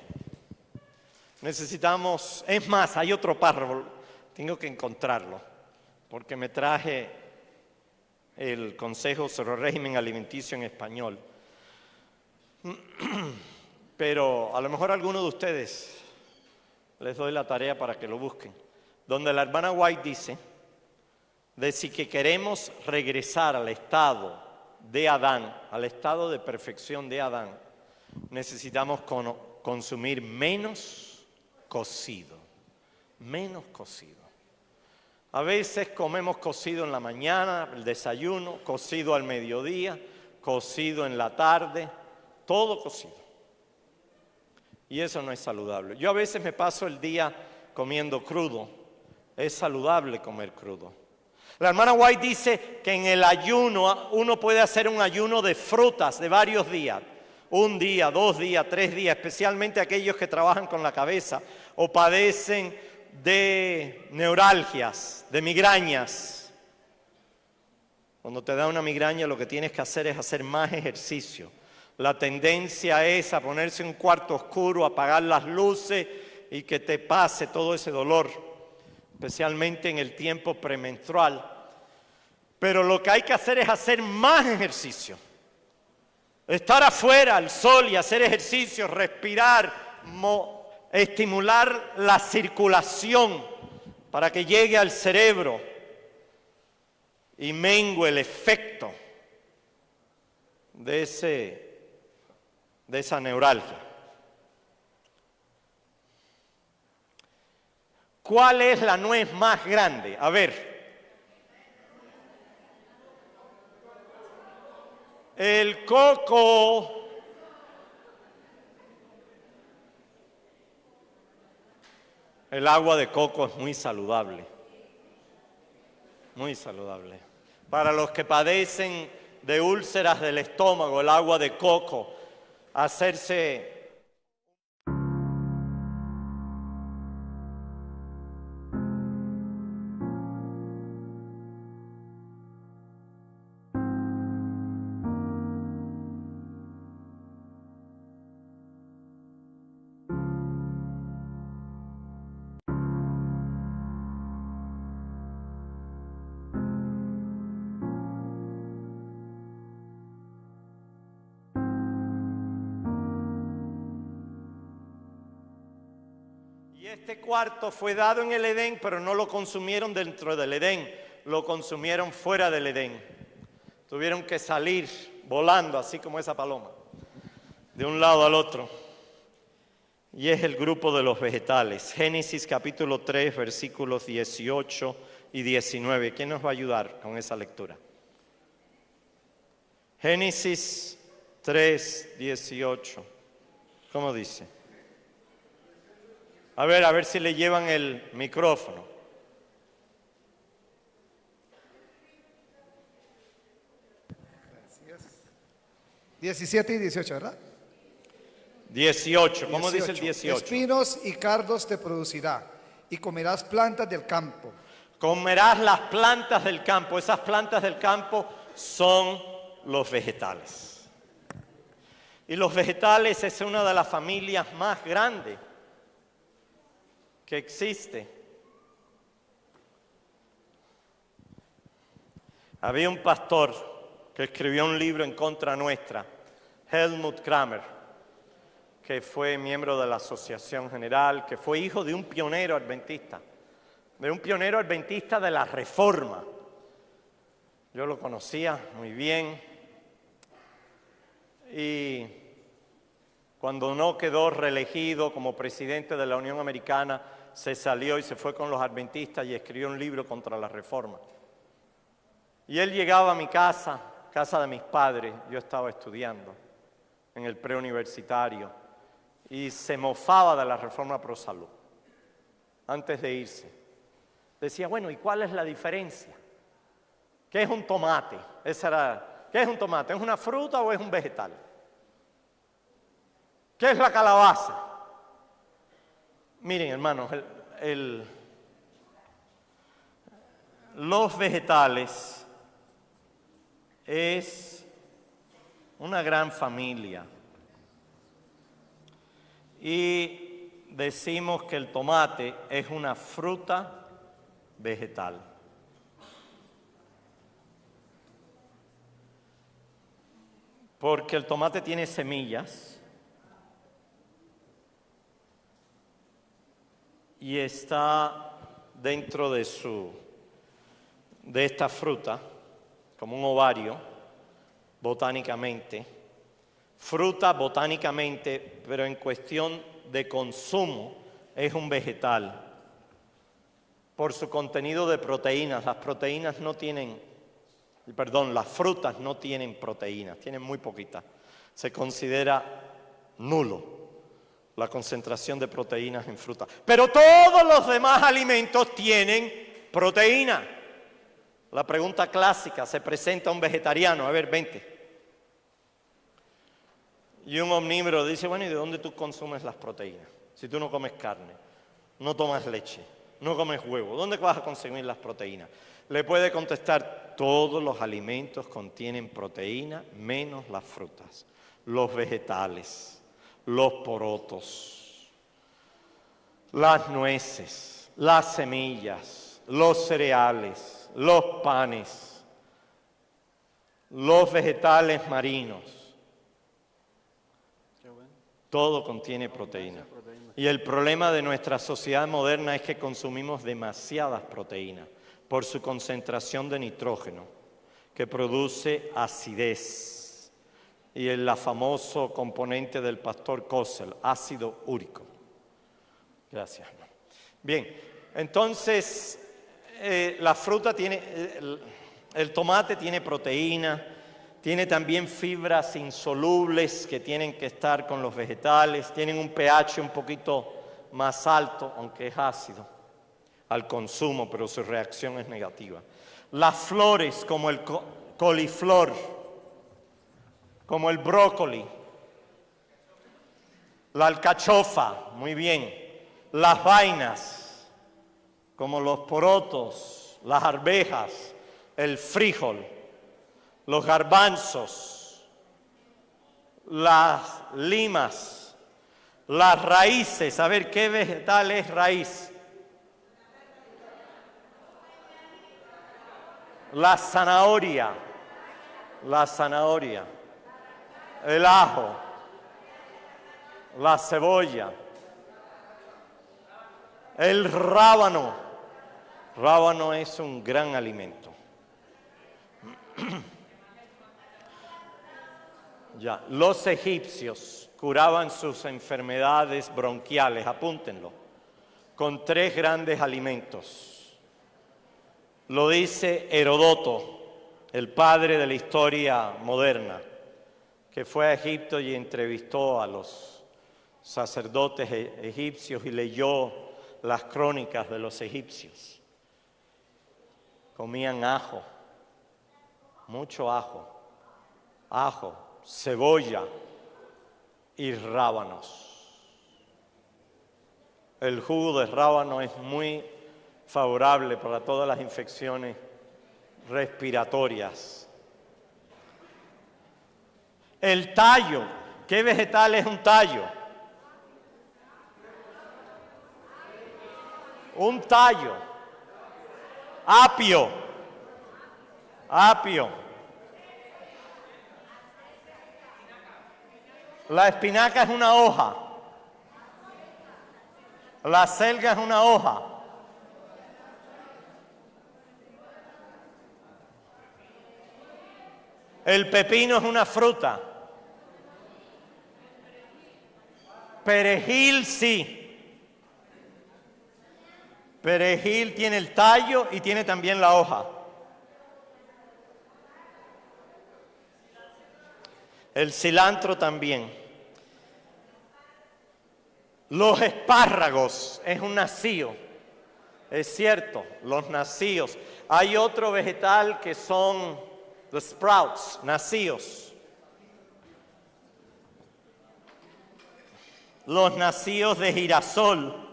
Necesitamos, es más, hay otro párrafo, tengo que encontrarlo, porque me traje el consejo sobre el régimen alimenticio en español. Pero a lo mejor a alguno de ustedes les doy la tarea para que lo busquen. Donde la hermana White dice de si que queremos regresar al estado de Adán, al estado de perfección de Adán, necesitamos consumir menos cocido, menos cocido. A veces comemos cocido en la mañana, el desayuno, cocido al mediodía, cocido en la tarde, todo cocido. Y eso no es saludable. Yo a veces me paso el día comiendo crudo. Es saludable comer crudo. La hermana White dice que en el ayuno uno puede hacer un ayuno de frutas de varios días. 1 día, 2 días, 3 días, especialmente aquellos que trabajan con la cabeza o padecen de neuralgias, de migrañas. Cuando te da una migraña lo que tienes que hacer es hacer más ejercicio. La tendencia es a ponerse en un cuarto oscuro, apagar las luces y que te pase todo ese dolor, especialmente en el tiempo premenstrual. Pero lo que hay que hacer es hacer más ejercicio. Estar afuera al sol y hacer ejercicio, respirar, estimular la circulación para que llegue al cerebro y mengue el efecto de esa neuralgia. ¿Cuál es la nuez más grande? A ver. El coco. El agua de coco es muy saludable. Muy saludable. Para los que padecen de úlceras del estómago, el agua de coco, hacerse este cuarto fue dado en el Edén, pero no lo consumieron dentro del Edén, lo consumieron fuera del Edén. Tuvieron que salir volando, así como esa paloma, de un lado al otro. Y es el grupo de los vegetales. Génesis capítulo 3, versículos 18 y 19. ¿Quién nos va a ayudar con esa lectura? Génesis 3, 18. ¿Cómo dice? A ver si le llevan el micrófono. Así es. 17 y 18, ¿verdad? 18. ¿Cómo dice el 18? Espinos y cardos te producirá, y comerás plantas del campo. Comerás las plantas del campo. Esas plantas del campo son los vegetales. Y los vegetales es una de las familias más grandes que existe. Había un pastor que escribió un libro en contra nuestra, Helmut Kramer, que fue miembro de la Asociación General, que fue hijo de un pionero adventista, de la Reforma. Yo lo conocía muy bien y cuando no quedó reelegido como presidente de la Unión Americana, se salió y se fue con los adventistas y escribió un libro contra la Reforma. Y él llegaba a mi casa de mis padres, yo estaba estudiando en el preuniversitario, y se mofaba de la Reforma Pro Salud. Antes de irse, decía, bueno, ¿y cuál es la diferencia? ¿Qué es un tomate? ¿Qué es un tomate? ¿Es una fruta o es un vegetal? ¿Qué es la calabaza? Miren, hermanos, los vegetales es una gran familia. Y decimos que el tomate es una fruta vegetal. Porque el tomate tiene semillas y está dentro de esta fruta como un ovario botánicamente. Fruta botánicamente, pero en cuestión de consumo es un vegetal. Por su contenido de proteínas, las frutas no tienen proteínas, tienen muy poquitas. Se considera nulo la concentración de proteínas en fruta. Pero todos los demás alimentos tienen proteína. La pregunta clásica, se presenta un vegetariano, a ver, vente. Y un omnívoro dice, bueno, ¿y de dónde tú consumes las proteínas? Si tú no comes carne, no tomas leche, no comes huevo, ¿dónde vas a consumir las proteínas? Le puede contestar, todos los alimentos contienen proteína, menos las frutas, los vegetales, los porotos, las nueces, las semillas, los cereales, los panes, los vegetales marinos. Todo contiene proteína. Y el problema de nuestra sociedad moderna es que consumimos demasiadas proteínas por su concentración de nitrógeno, que produce acidez. Y el famoso componente del pastor Kossel, ácido úrico. Gracias. Bien, entonces la fruta el tomate tiene proteína, tiene también fibras insolubles que tienen que estar con los vegetales, tienen un pH un poquito más alto, aunque es ácido, al consumo, pero su reacción es negativa. Las flores, como el coliflor, como el brócoli, la alcachofa, muy bien, las vainas, como los porotos, las arvejas, el frijol, los garbanzos, las limas, las raíces. A ver, ¿qué vegetal es raíz? La zanahoria, el ajo, la cebolla, el rábano. Rábano es un gran alimento. Ya, los egipcios curaban sus enfermedades bronquiales, apúntenlo, con 3 grandes alimentos. Lo dice Herodoto, el padre de la historia moderna, que fue a Egipto y entrevistó a los sacerdotes egipcios y leyó las crónicas de los egipcios. Comían ajo, mucho ajo, cebolla y rábanos. El jugo de rábano es muy favorable para todas las infecciones respiratorias. El tallo. ¿Qué vegetal es un tallo? Un tallo. Apio. Apio. La espinaca es una hoja. La selga es una hoja. El pepino es una fruta. Perejil sí. Perejil tiene el tallo y tiene también la hoja. El cilantro también. Los espárragos es un nacío. Es cierto, los nacíos. Hay otro vegetal que son the sprouts, nacíos. Los nacíos de girasol.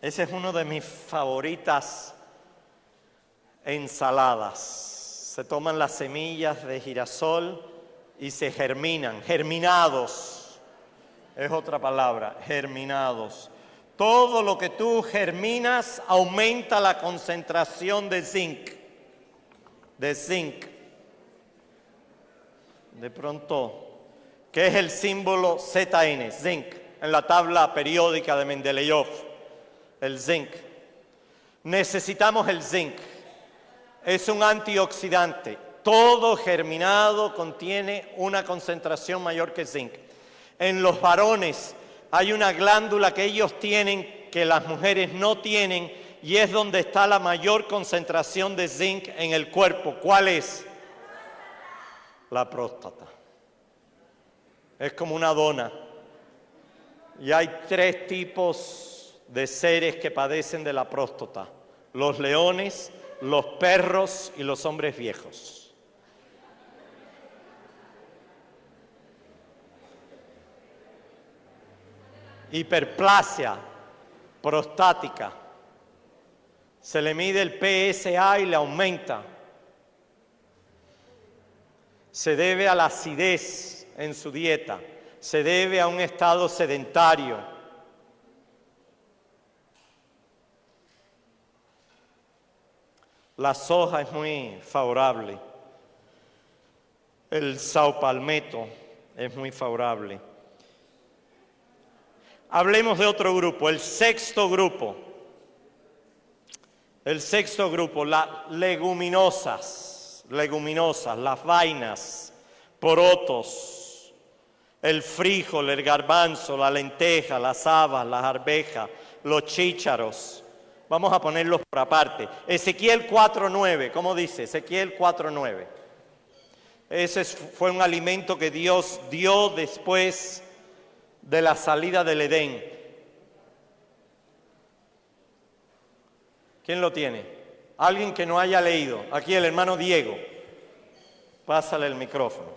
Ese es uno de mis favoritas ensaladas. Se toman las semillas de girasol y se germinan, germinados. Es otra palabra, germinados. Todo lo que tú germinas aumenta la concentración de zinc. De zinc. De pronto, ¿qué es el símbolo ZN? Zinc. En la tabla periódica de Mendeleev. El zinc. Necesitamos el zinc. Es un antioxidante. Todo germinado contiene una concentración mayor que zinc. En los varones hay una glándula que ellos tienen que las mujeres no tienen y es donde está la mayor concentración de zinc en el cuerpo. ¿Cuál es? La próstata. Es como una dona. Y hay 3 tipos de seres que padecen de la próstata. Los leones, los perros y los hombres viejos. Hiperplasia prostática. Se le mide el PSA y le aumenta. Se debe a la acidez en su dieta. Se debe a un estado sedentario. La soja es muy favorable. El saupalmeto es muy favorable. Hablemos de otro grupo, el sexto grupo. El sexto grupo, las leguminosas, las vainas, porotos, el frijol, el garbanzo, la lenteja, las habas, las arvejas, los chícharos. Vamos a ponerlos por aparte. Ezequiel 4:9, ¿cómo dice? Ezequiel 4:9. Ese fue un alimento que Dios dio después de la salida del Edén. ¿Quién lo tiene? Alguien que no haya leído. Aquí el hermano Diego. Pásale el micrófono.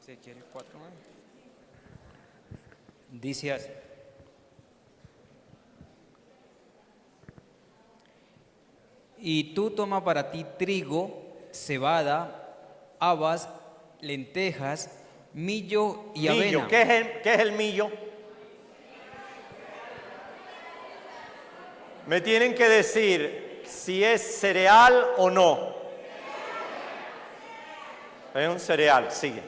Ezequiel 4:9. Dice así. Y tú toma para ti trigo, cebada, habas, lentejas, millo y Millo. avena. ¿Qué es el millo? Me tienen que decir si es cereal o no. Es un cereal, sigue.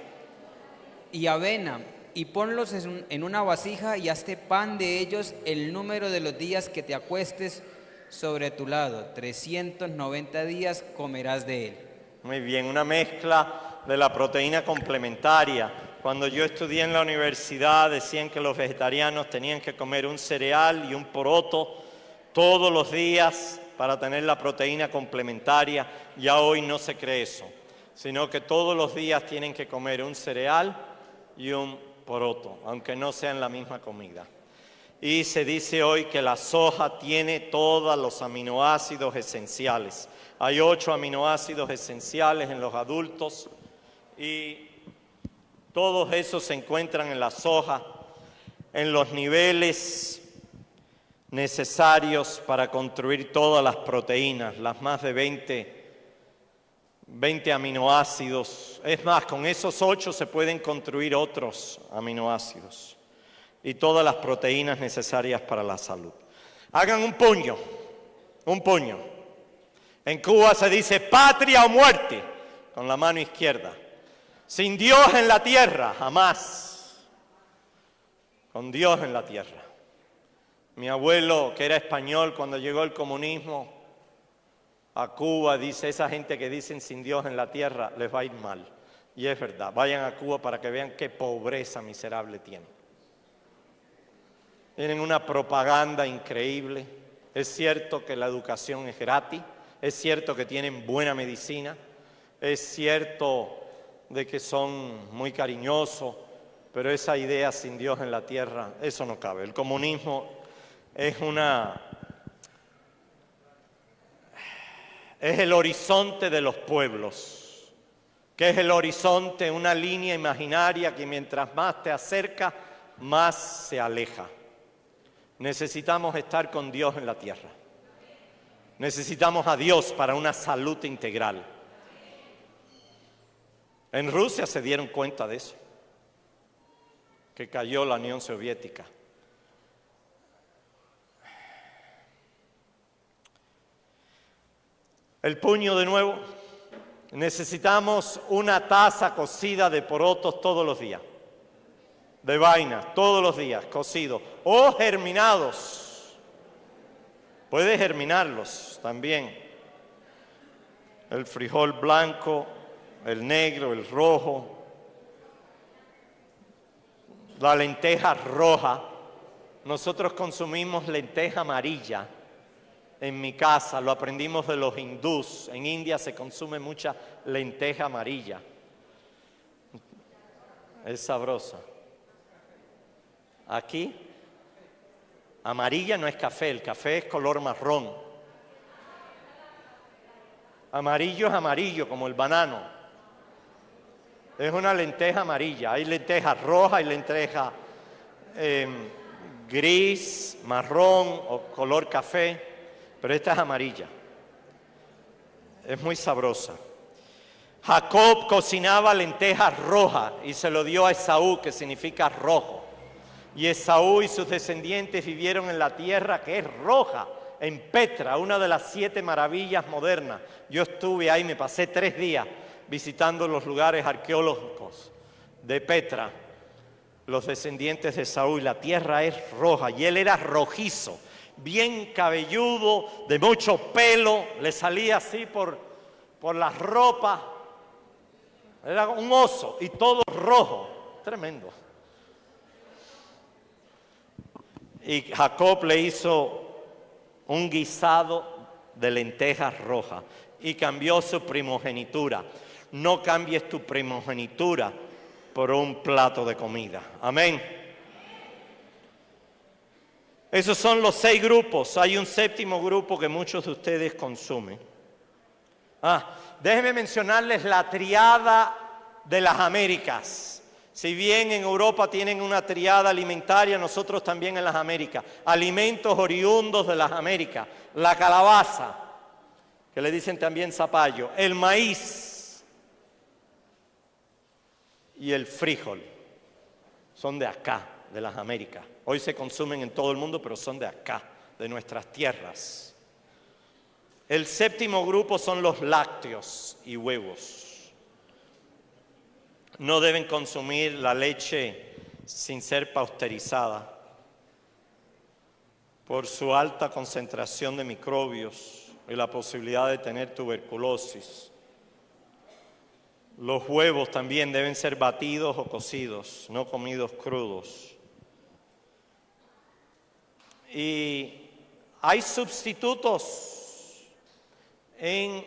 Y avena, y ponlos en una vasija y hazte pan de ellos el número de los días que te acuestes sobre tu lado. 390 días comerás de él. Muy bien, una mezcla de la proteína complementaria. Cuando yo estudié en la universidad decían que los vegetarianos tenían que comer un cereal y un poroto todos los días para tener la proteína complementaria. Ya hoy no se cree eso, sino que todos los días tienen que comer un cereal y un poroto, aunque no sean la misma comida. Y se dice hoy que la soja tiene todos los aminoácidos esenciales. Hay 8 aminoácidos esenciales en los adultos y Todos esos se encuentran en la soja, en los niveles necesarios para construir todas las proteínas, las más de 20 aminoácidos. Es más, con esos 8 se pueden construir otros aminoácidos y todas las proteínas necesarias para la salud. Hagan un puño, un puño. En Cuba se dice patria o muerte, con la mano izquierda. Sin Dios en la tierra, jamás. Con Dios en la tierra. Mi abuelo, que era español, cuando llegó el comunismo a Cuba, dice, esa gente que dicen sin Dios en la tierra, les va a ir mal. Y es verdad, vayan a Cuba para que vean qué pobreza miserable tienen. Tienen una propaganda increíble. Es cierto que la educación es gratis, es cierto que tienen buena medicina, es cierto de que son muy cariñosos, pero esa idea sin Dios en la tierra, eso no cabe. El comunismo es el horizonte de los pueblos, que es el horizonte, una línea imaginaria que mientras más te acerca, más se aleja. Necesitamos estar con Dios en la tierra. Necesitamos a Dios para una salud integral. En Rusia se dieron cuenta de eso, que cayó la Unión Soviética. El puño de nuevo. Necesitamos una taza cocida de porotos todos los días, de vaina, todos los días, cocidos o germinados. Puedes germinarlos también. El frijol blanco, el negro, el rojo, la lenteja roja. Nosotros consumimos lenteja amarilla en mi casa, lo aprendimos de los hindús. En India se consume mucha lenteja amarilla. Es sabrosa. Aquí, amarilla no es café, el café es color marrón. Amarillo es amarillo, como el banano. Es una lenteja amarilla. Hay lenteja roja, hay lenteja gris, marrón o color café, pero esta es amarilla. Es muy sabrosa. Jacob cocinaba lentejas rojas y se lo dio a Esaú, que significa rojo. Y Esaú y sus descendientes vivieron en la tierra que es roja, en Petra, una de las 7 maravillas modernas. Yo estuve ahí, me pasé 3 días visitando los lugares arqueológicos de Petra. Los descendientes de Esaú, y la tierra es roja, y él era rojizo, bien cabelludo, de mucho pelo, le salía así por las ropas. Era un oso y todo rojo, tremendo. Y Jacob le hizo un guisado de lentejas rojas y cambió su primogenitura. No cambies tu primogenitura por un plato de comida. Amén. Esos son los 6 grupos. Hay un 7º grupo que muchos de ustedes consumen. Déjenme mencionarles la triada de las Américas. Si bien en Europa tienen una triada alimentaria, nosotros también en las Américas. Alimentos oriundos de las Américas. La calabaza, que le dicen también zapallo. El maíz y el frijol. Son de acá, de las Américas. Hoy se consumen en todo el mundo, pero son de acá, de nuestras tierras. El 7º grupo son los lácteos y huevos. No deben consumir la leche sin ser pasteurizada por su alta concentración de microbios y la posibilidad de tener tuberculosis. Los huevos también deben ser batidos o cocidos, no comidos crudos. Y hay sustitutos. En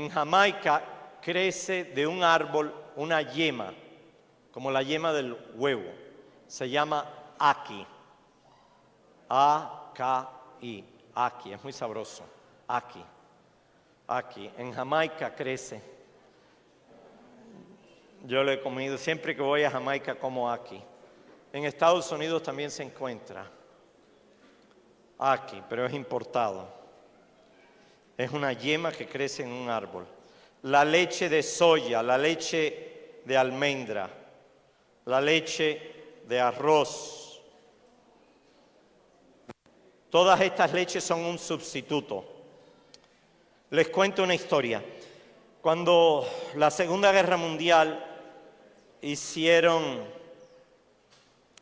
Jamaica crece de un árbol una yema, como la yema del huevo. Se llama ackee. A-K-I. Ackee, es muy sabroso. Ackee. En Jamaica crece. Yo lo he comido. Siempre que voy a Jamaica como aquí. En Estados Unidos también se encuentra aquí, pero es importado. Es una yema que crece en un árbol. La leche de soya, la leche de almendra, la leche de arroz. Todas estas leches son un sustituto. Les cuento una historia. Cuando la Segunda Guerra Mundial hicieron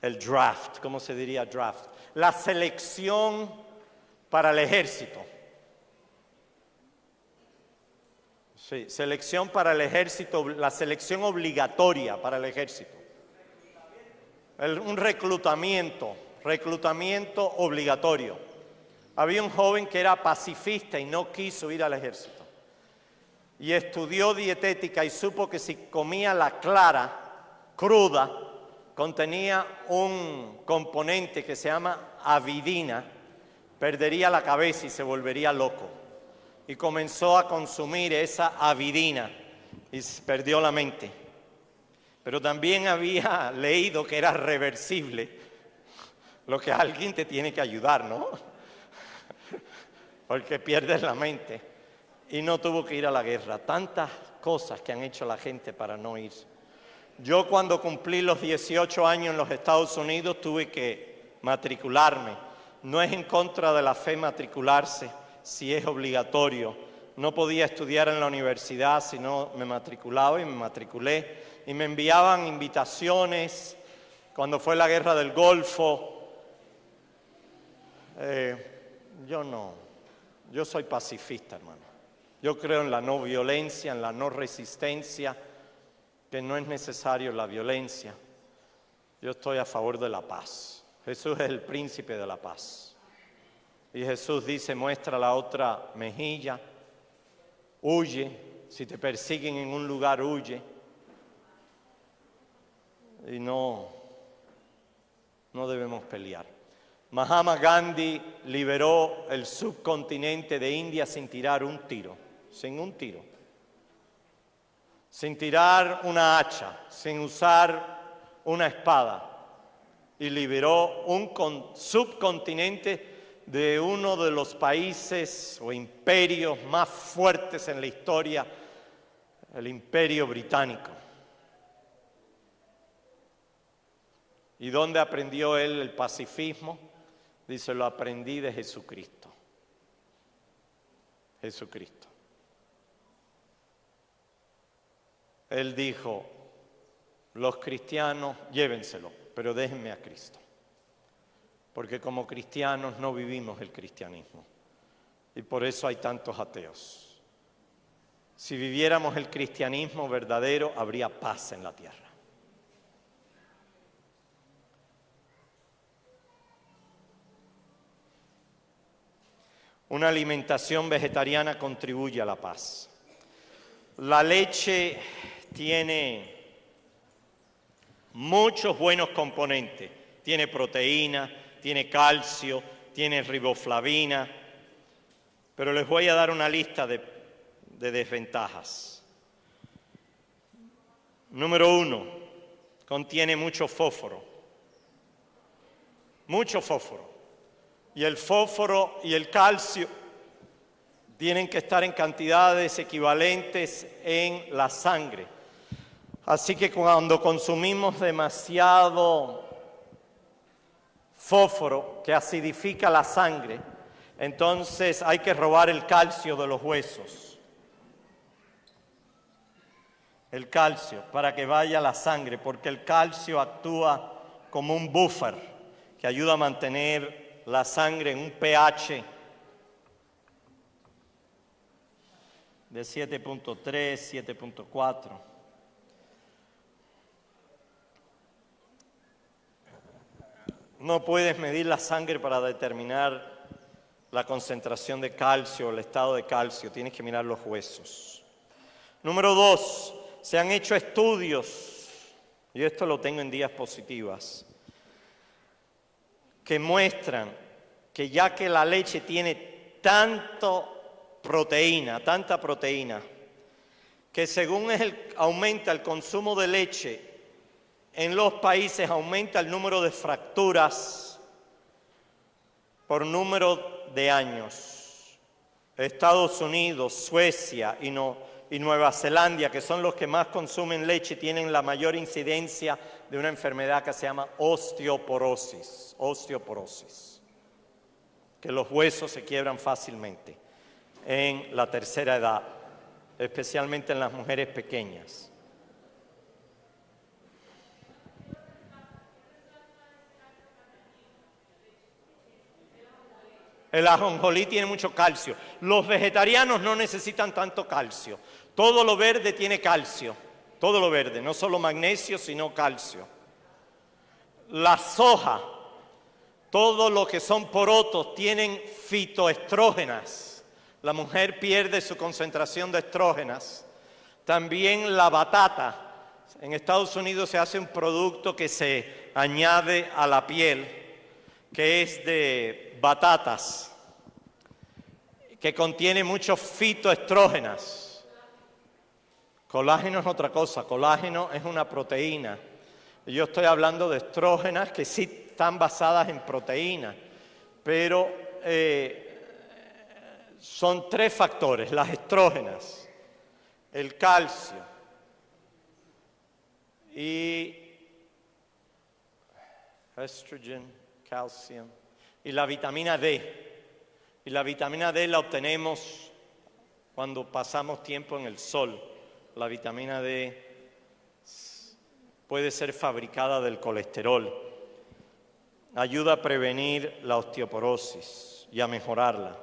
el draft, ¿cómo se diría draft? La selección para el ejército. Sí, selección para el ejército, la selección obligatoria para el ejército. Un reclutamiento obligatorio. Había un joven que era pacifista y no quiso ir al ejército. Y estudió dietética y supo que si comía la clara cruda, contenía un componente que se llama avidina, perdería la cabeza y se volvería loco. Y comenzó a consumir esa avidina y perdió la mente. Pero también había leído que era reversible, lo que alguien te tiene que ayudar, ¿no? Porque pierdes la mente. Y no tuvo que ir a la guerra. Tantas cosas que han hecho la gente para no ir. Yo cuando cumplí los 18 años en los Estados Unidos tuve que matricularme. No es en contra de la fe matricularse, si es obligatorio. No podía estudiar en la universidad si no me matriculaba y me matriculé. Y me enviaban invitaciones cuando fue la guerra del Golfo. Yo soy pacifista, hermano. Yo creo en la no violencia, en la no resistencia, que no es necesario la violencia. Yo estoy a favor de la paz. Jesús es el príncipe de la paz. Y Jesús dice, muestra la otra mejilla, huye, si te persiguen en un lugar, huye. Y no debemos pelear. Mahatma Gandhi liberó el subcontinente de India sin tirar un tiro, sin tirar una hacha, sin usar una espada. Y liberó un subcontinente de uno de los países o imperios más fuertes en la historia, el Imperio Británico. ¿Y dónde aprendió él el pacifismo? Dice, lo aprendí de Jesucristo. Jesucristo. Él dijo, los cristianos llévenselo, pero déjenme a Cristo. Porque como cristianos no vivimos el cristianismo. Y por eso hay tantos ateos. Si viviéramos el cristianismo verdadero, habría paz en la tierra. Una alimentación vegetariana contribuye a la paz. La leche tiene muchos buenos componentes. Tiene proteína, tiene calcio, tiene riboflavina. Pero les voy a dar una lista de desventajas. Número 1, contiene mucho fósforo. Mucho fósforo. Y el fósforo y el calcio tienen que estar en cantidades equivalentes en la sangre. Así que cuando consumimos demasiado fósforo que acidifica la sangre, entonces hay que robar el calcio de los huesos. El calcio, para que vaya a la sangre, porque el calcio actúa como un buffer que ayuda a mantener la sangre en un pH de 7.3, 7.4. No puedes medir la sangre para determinar la concentración de calcio, el estado de calcio. Tienes que mirar los huesos. Número 2, se han hecho estudios, y esto lo tengo en diapositivas, que muestran que ya que la leche tiene tanta proteína, que según aumenta el consumo de leche en los países, aumenta el número de fracturas por número de años. Estados Unidos, Suecia y Nueva Zelanda, que son los que más consumen leche, tienen la mayor incidencia de una enfermedad que se llama osteoporosis, que los huesos se quiebran fácilmente en la tercera edad, especialmente en las mujeres pequeñas. El ajonjolí tiene mucho calcio. Los vegetarianos no necesitan tanto calcio. Todo lo verde tiene calcio. Todo lo verde, no solo magnesio, sino calcio. La soja, todo lo que son porotos tienen fitoestrógenas. La mujer pierde su concentración de estrógenas. También la batata. En Estados Unidos se hace un producto que se añade a la piel, que es de batatas, que contiene muchos fitoestrógenos. Colágeno es otra cosa, colágeno es una proteína. Yo estoy hablando de estrógenas que sí están basadas en proteínas, pero son tres factores: las estrógenas, el calcio y estrogen, calcium y la vitamina D. Y la vitamina D la obtenemos cuando pasamos tiempo en el sol. La vitamina D puede ser fabricada del colesterol. Ayuda a prevenir la osteoporosis y a mejorarla.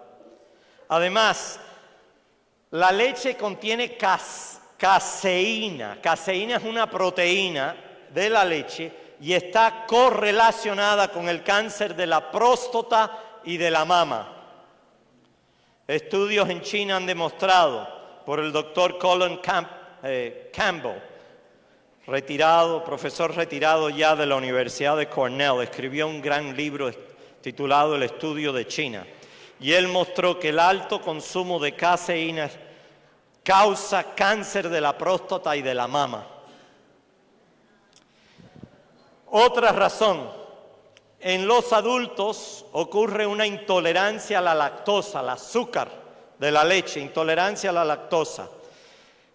Además, la leche contiene caseína. Caseína es una proteína de la leche y está correlacionada con el cáncer de la próstata y de la mama. Estudios en China han demostrado por el doctor Colin Campbell, profesor retirado ya de la Universidad de Cornell, escribió un gran libro titulado El estudio de China. Y él mostró que el alto consumo de caseína causa cáncer de la próstata y de la mama. Otra razón. En los adultos ocurre una intolerancia a la lactosa, al azúcar de la leche, intolerancia a la lactosa.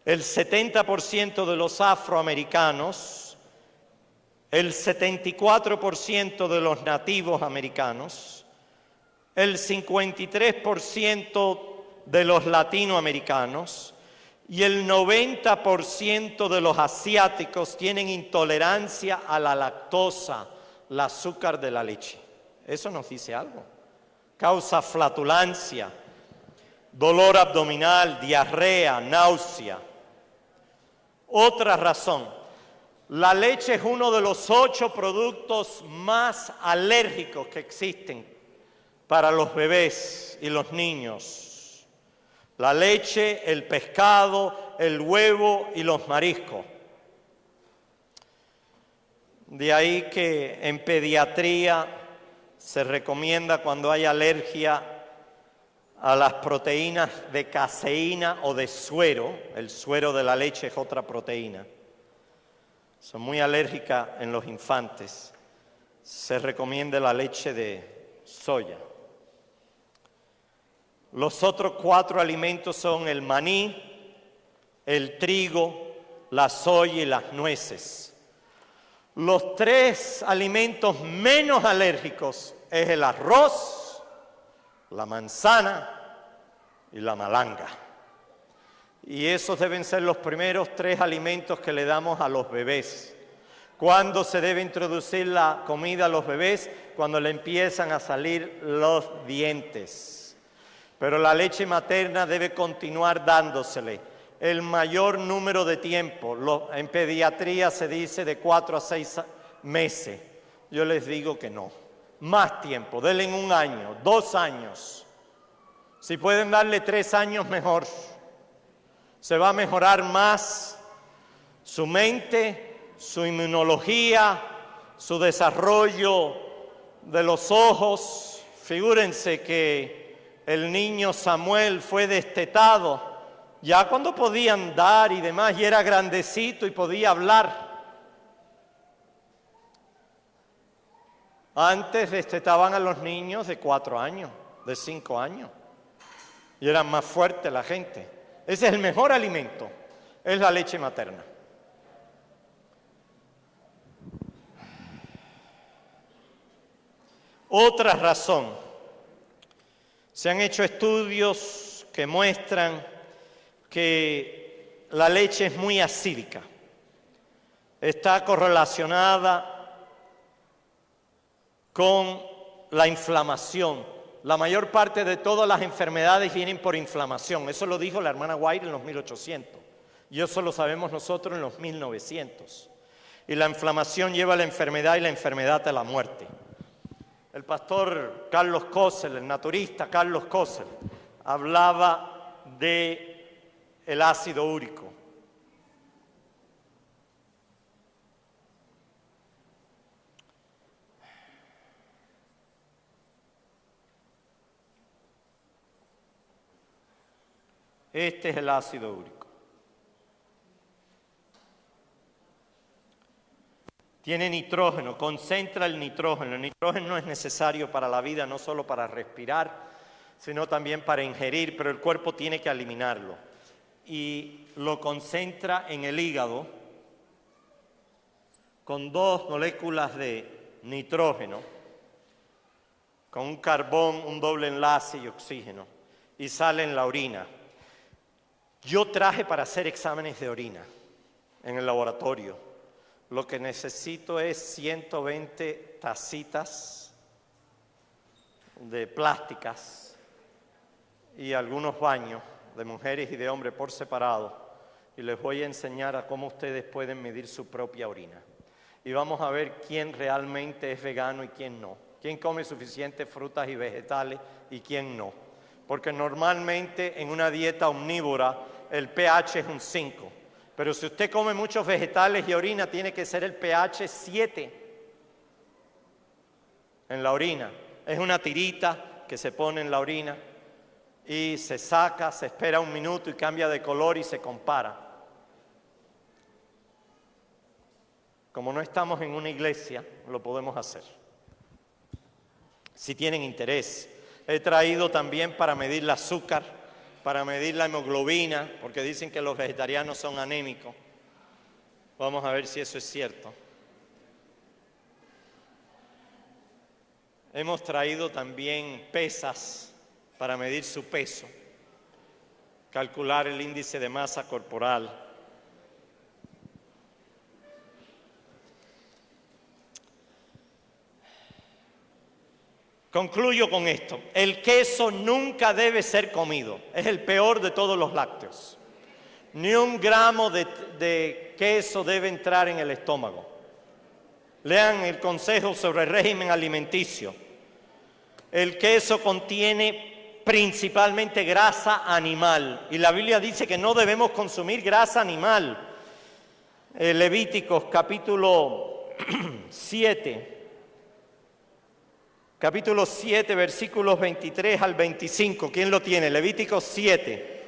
El 70% de los afroamericanos, el 74% de los nativos americanos, el 53% de los latinoamericanos y el 90% de los asiáticos tienen intolerancia a la lactosa, el azúcar de la leche. Eso nos dice algo. Causa flatulencia, dolor abdominal, diarrea, náusea. Otra razón, la leche es uno de los 8 productos más alérgicos que existen para los bebés y los niños. La leche, el pescado, el huevo y los mariscos. De ahí que en pediatría se recomienda cuando hay alergia a las proteínas de caseína o de suero. El suero de la leche es otra proteína. Son muy alérgicas en los infantes. Se recomienda la leche de soya. Los otros 4 alimentos son el maní, el trigo, la soya y las nueces. Los 3 alimentos menos alérgicos es el arroz, la manzana y la malanga. Y esos deben ser los primeros 3 alimentos que le damos a los bebés. ¿Cuándo se debe introducir la comida a los bebés? Cuando le empiezan a salir los dientes. Pero la leche materna debe continuar dándosele el mayor número de tiempo. En pediatría se dice de 4 a 6 meses. Yo les digo que no. Más tiempo, denle en 1 año, 2 años. Si pueden darle 3 años, mejor. Se va a mejorar más su mente, su inmunología, su desarrollo de los ojos. Figúrense que el niño Samuel fue destetado Ya cuando podía andar y demás, y era grandecito y podía hablar. Antes destetaban a los niños de 4 años, de 5 años. Y eran más fuertes la gente. Ese es el mejor alimento, es la leche materna. Otra razón. Se han hecho estudios que muestran que la leche es muy acídica. Está correlacionada con la inflamación. La mayor parte de todas las enfermedades vienen por inflamación. Eso lo dijo la hermana White en los 1800. Y eso lo sabemos nosotros en los 1900. Y la inflamación lleva a la enfermedad y la enfermedad a la muerte. El pastor Carlos Kossel, el naturista Carlos Kossel, hablaba de el ácido úrico. Este es el ácido úrico. Tiene nitrógeno, concentra el nitrógeno. El nitrógeno no es necesario para la vida, no solo para respirar, sino también para ingerir, pero el cuerpo tiene que eliminarlo. Y lo concentra en el hígado con 2 moléculas de nitrógeno, con un carbón, un doble enlace y oxígeno, y sale en la orina. Yo traje para hacer exámenes de orina en el laboratorio. Lo que necesito es 120 tacitas de plásticas y algunos baños de mujeres y de hombres por separado. Y les voy a enseñar a cómo ustedes pueden medir su propia orina. Y vamos a ver quién realmente es vegano y quién no. Quién come suficientes frutas y vegetales y quién no. Porque normalmente en una dieta omnívora el pH es un 5. Pero si usted come muchos vegetales y orina, tiene que ser el pH 7 en la orina. Es una tirita que se pone en la orina y se saca, se espera 1 minuto y cambia de color y se compara. Como no estamos en una iglesia, lo podemos hacer. Si tienen interés. He traído también para medir el azúcar, para medir la hemoglobina, porque dicen que los vegetarianos son anémicos. Vamos a ver si eso es cierto. Hemos traído también pesas para medir su peso, calcular el índice de masa corporal. Concluyo con esto. El queso nunca debe ser comido. Es el peor de todos los lácteos. Ni 1 gramo de queso debe entrar en el estómago. Lean el consejo sobre el régimen alimenticio. El queso contiene principalmente grasa animal. Y la Biblia dice que no debemos consumir grasa animal. Levíticos capítulo 7. Capítulo 7, versículos 23 al 25. ¿Quién lo tiene? Levíticos 7,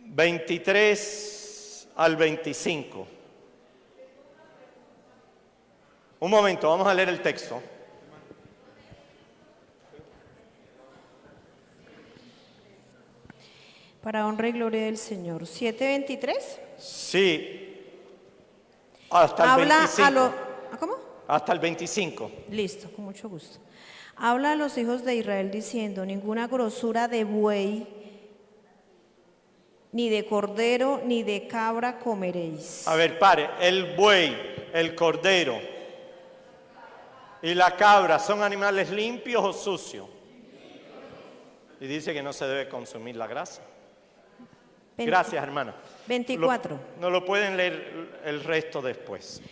23 al 25. Un momento, vamos a leer el texto. Para honra y gloria del Señor. ¿7:23? Sí. Hasta el 25. ¿Cómo? Hasta el 25. Listo, con mucho gusto. Habla a los hijos de Israel diciendo: ninguna grosura de buey, ni de cordero, ni de cabra comeréis. A ver, pare. El buey, el cordero y la cabra, ¿son animales limpios o sucios? Y dice que no se debe consumir la grasa. Gracias, hermana. 24. No lo pueden leer el resto después.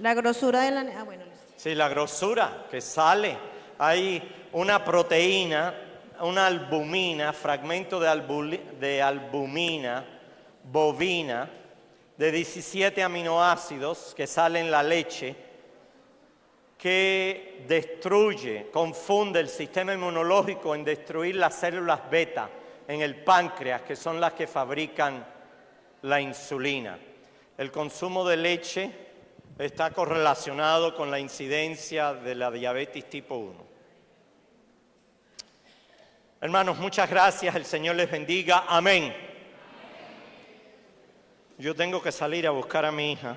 La grosura de la... bueno, listo. Sí, la grosura que sale. Hay una proteína, una albumina, fragmento de albumina bovina de 17 aminoácidos que sale en la leche, que destruye, confunde el sistema inmunológico en destruir las células beta, en el páncreas, que son las que fabrican la insulina. El consumo de leche está correlacionado con la incidencia de la diabetes tipo 1. Hermanos, muchas gracias. El Señor les bendiga. Amén. Yo tengo que salir a buscar a mi hija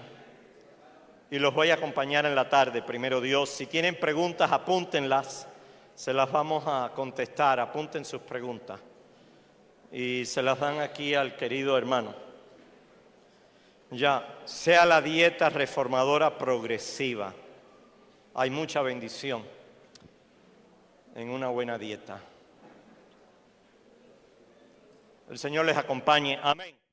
y los voy a acompañar en la tarde, primero Dios. Si tienen preguntas, apúntenlas. Se las vamos a contestar. Apunten sus preguntas. Y se las dan aquí al querido hermano. Ya, sea la dieta reformadora progresiva. Hay mucha bendición en una buena dieta. El Señor les acompañe. Amén.